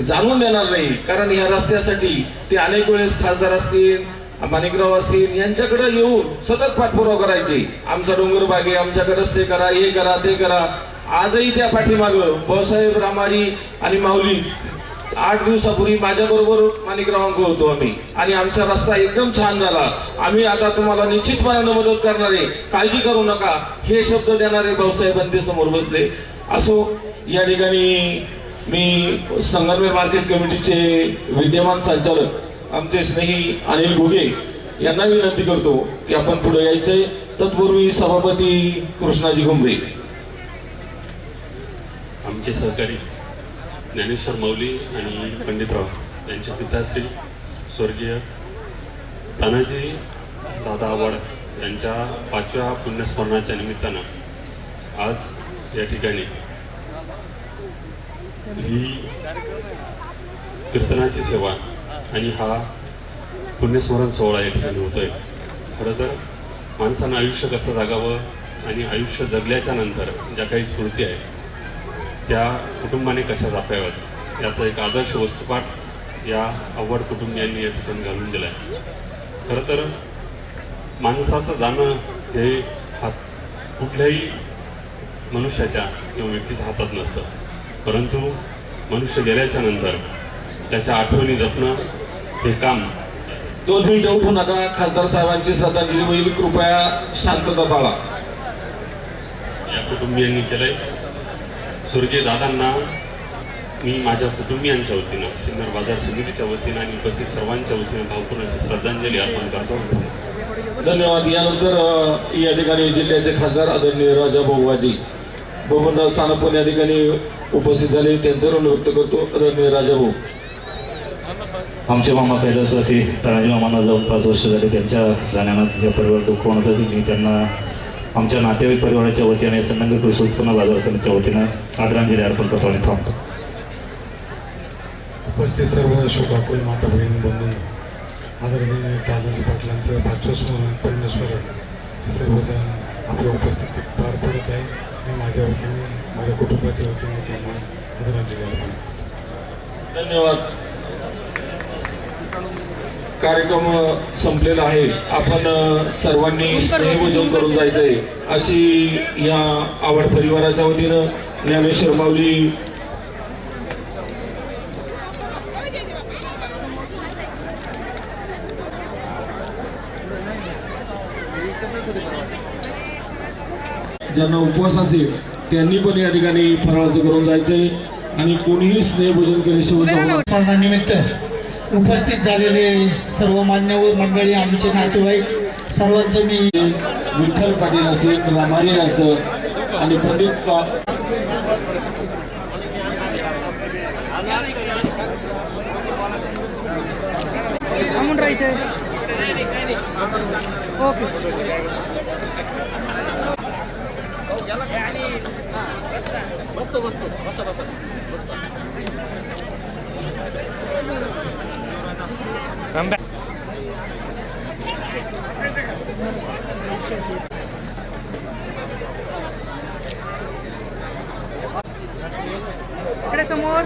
जाणून देणार नाही. कारण ह्या रस्त्यासाठी ते अनेक वेळेस खासदार असतील, माणिकराव असतील, यांच्याकडे येऊन सतत पाठपुरावा करायचे. आमचा डोंगर बागे, आमच्याकडे रस्ते करा, हे करा, ते करा. आजही त्या पाठीमागं भाऊसाहेब, रामारी आणि माऊली 8 दिवसापूर्वी माझ्याबरोबर माणिकरावांक होतो आम्ही आणि आमचा रस्ता एकदम छान झाला. आम्ही आता तुम्हाला निश्चितपणाने मदत करणारे, काळजी करू नका, हे शब्द देणारे भाऊसाहेबांचे समोर बसले. असो, या ठिकाणी मी संगमनेर मार्केट कमिटीचे विद्यमान संचालक आमचे स्नेही अनिल घुगे यांना विनंती करतो की आपण पुढे यायचंय. तत्पूर्वी सभापती कृष्णाजी घुमरे. आमचे सहकारी ज्ञानेश्वर माऊली आणि पंडितराव यांचे पिताश्री स्वर्गीय तानाजी दादा आव्हाड यांच्या 5व्या पुण्यस्मरणाच्या निमित्तानं आज या ठिकाणी ही कीर्तनाची सेवा आणि हा पुण्यस्मरण सोहळा या ठिकाणी होतोय. खरं तर माणसानं आयुष्य कसं जगावं आणि आयुष्य जगल्याच्या नंतर ज्या काही स्मृती आहेत त्या कुटुंबाने कशा जपाव्यात याचा एक आदर्श वस्तुपाठ या आव्हाड कुटुंबियांनी या ठिकाणी घालून दिला आहे. खरं तर माणसाचं जाणं हे कुठल्याही मनुष्याच्या किंवा व्यक्तीच्या हातात नसतं, परंतु मनुष्य गेल्याच्या नंतर त्याच्या आठवणी जपणं हे काम. 2 मिनिटं उठू नका. खासदार साहेबांची श्रद्धांजली होईल, कृपया शांतता पाळा. या कुटुंबियांनी केलंय. स्वर्गीय दादांना मी माझ्या कुटुंबियांच्या वतीनं, सिन्नर बाजार समितीच्या वतीनं आणि उपस्थित सर्वांच्या वतीनं भावपूर्ण श्रद्धांजली अर्पण करतो. धन्यवाद. यानंतर या ठिकाणी जिल्ह्याचे खासदार आदरणीय राजाभाऊ वाजी बबनराव सानप या ठिकाणी उपस्थित झाले, त्यांचं ऋण व्यक्त करतो. आदरणीय राजाभाऊ. आमचे मामा कैलासवासी तानाजी मामांना जाऊन 5 वर्ष झाले. त्यांच्या जाण्यानं या परिवार दुःख होत असून मी त्यांना आमच्या नातेवाईक परिवाराच्या वतीने संगमनेर कृषी उत्पन्न बाजार समितीच्या वतीनं आदरांजली अर्पण करतो आणि थांबतो. उपस्थित सर्व शोकाकुल माता बहीण बंधू, आदरणीय दादाजी पाटलांचं 5वं पुण्यस्मरण हे सर्वजण आपल्या उपस्थितीत पार पडत आहे. मी माझ्या वतीने, माझ्या कुटुंबाच्या वतीने त्यांना आदरांजली अर्पण करतो. धन्यवाद. कार्यक्रम संपलेला आहे. आपण सर्वांनी स्नेहभोजन करून जायचंय अशी या आवड परिवाराच्या वतीनं ज्ञानेश्वर माऊली ज्यांना उपवास असेल त्यांनी पण या ठिकाणी फराळाचं करून जायचंय आणि कोणीही स्नेहभोजन केल्याशिवाय जाऊ नका. स्पर्धानिमित्त उपस्थित झालेले सर्व मान्यवर मंडळी, आमचे नातेवाईक सर्वांचं मी विठ्ठल पाटील असेल, रामारी असं आणि पंडित थांबून राहायचंय. ओके. इकडे समोर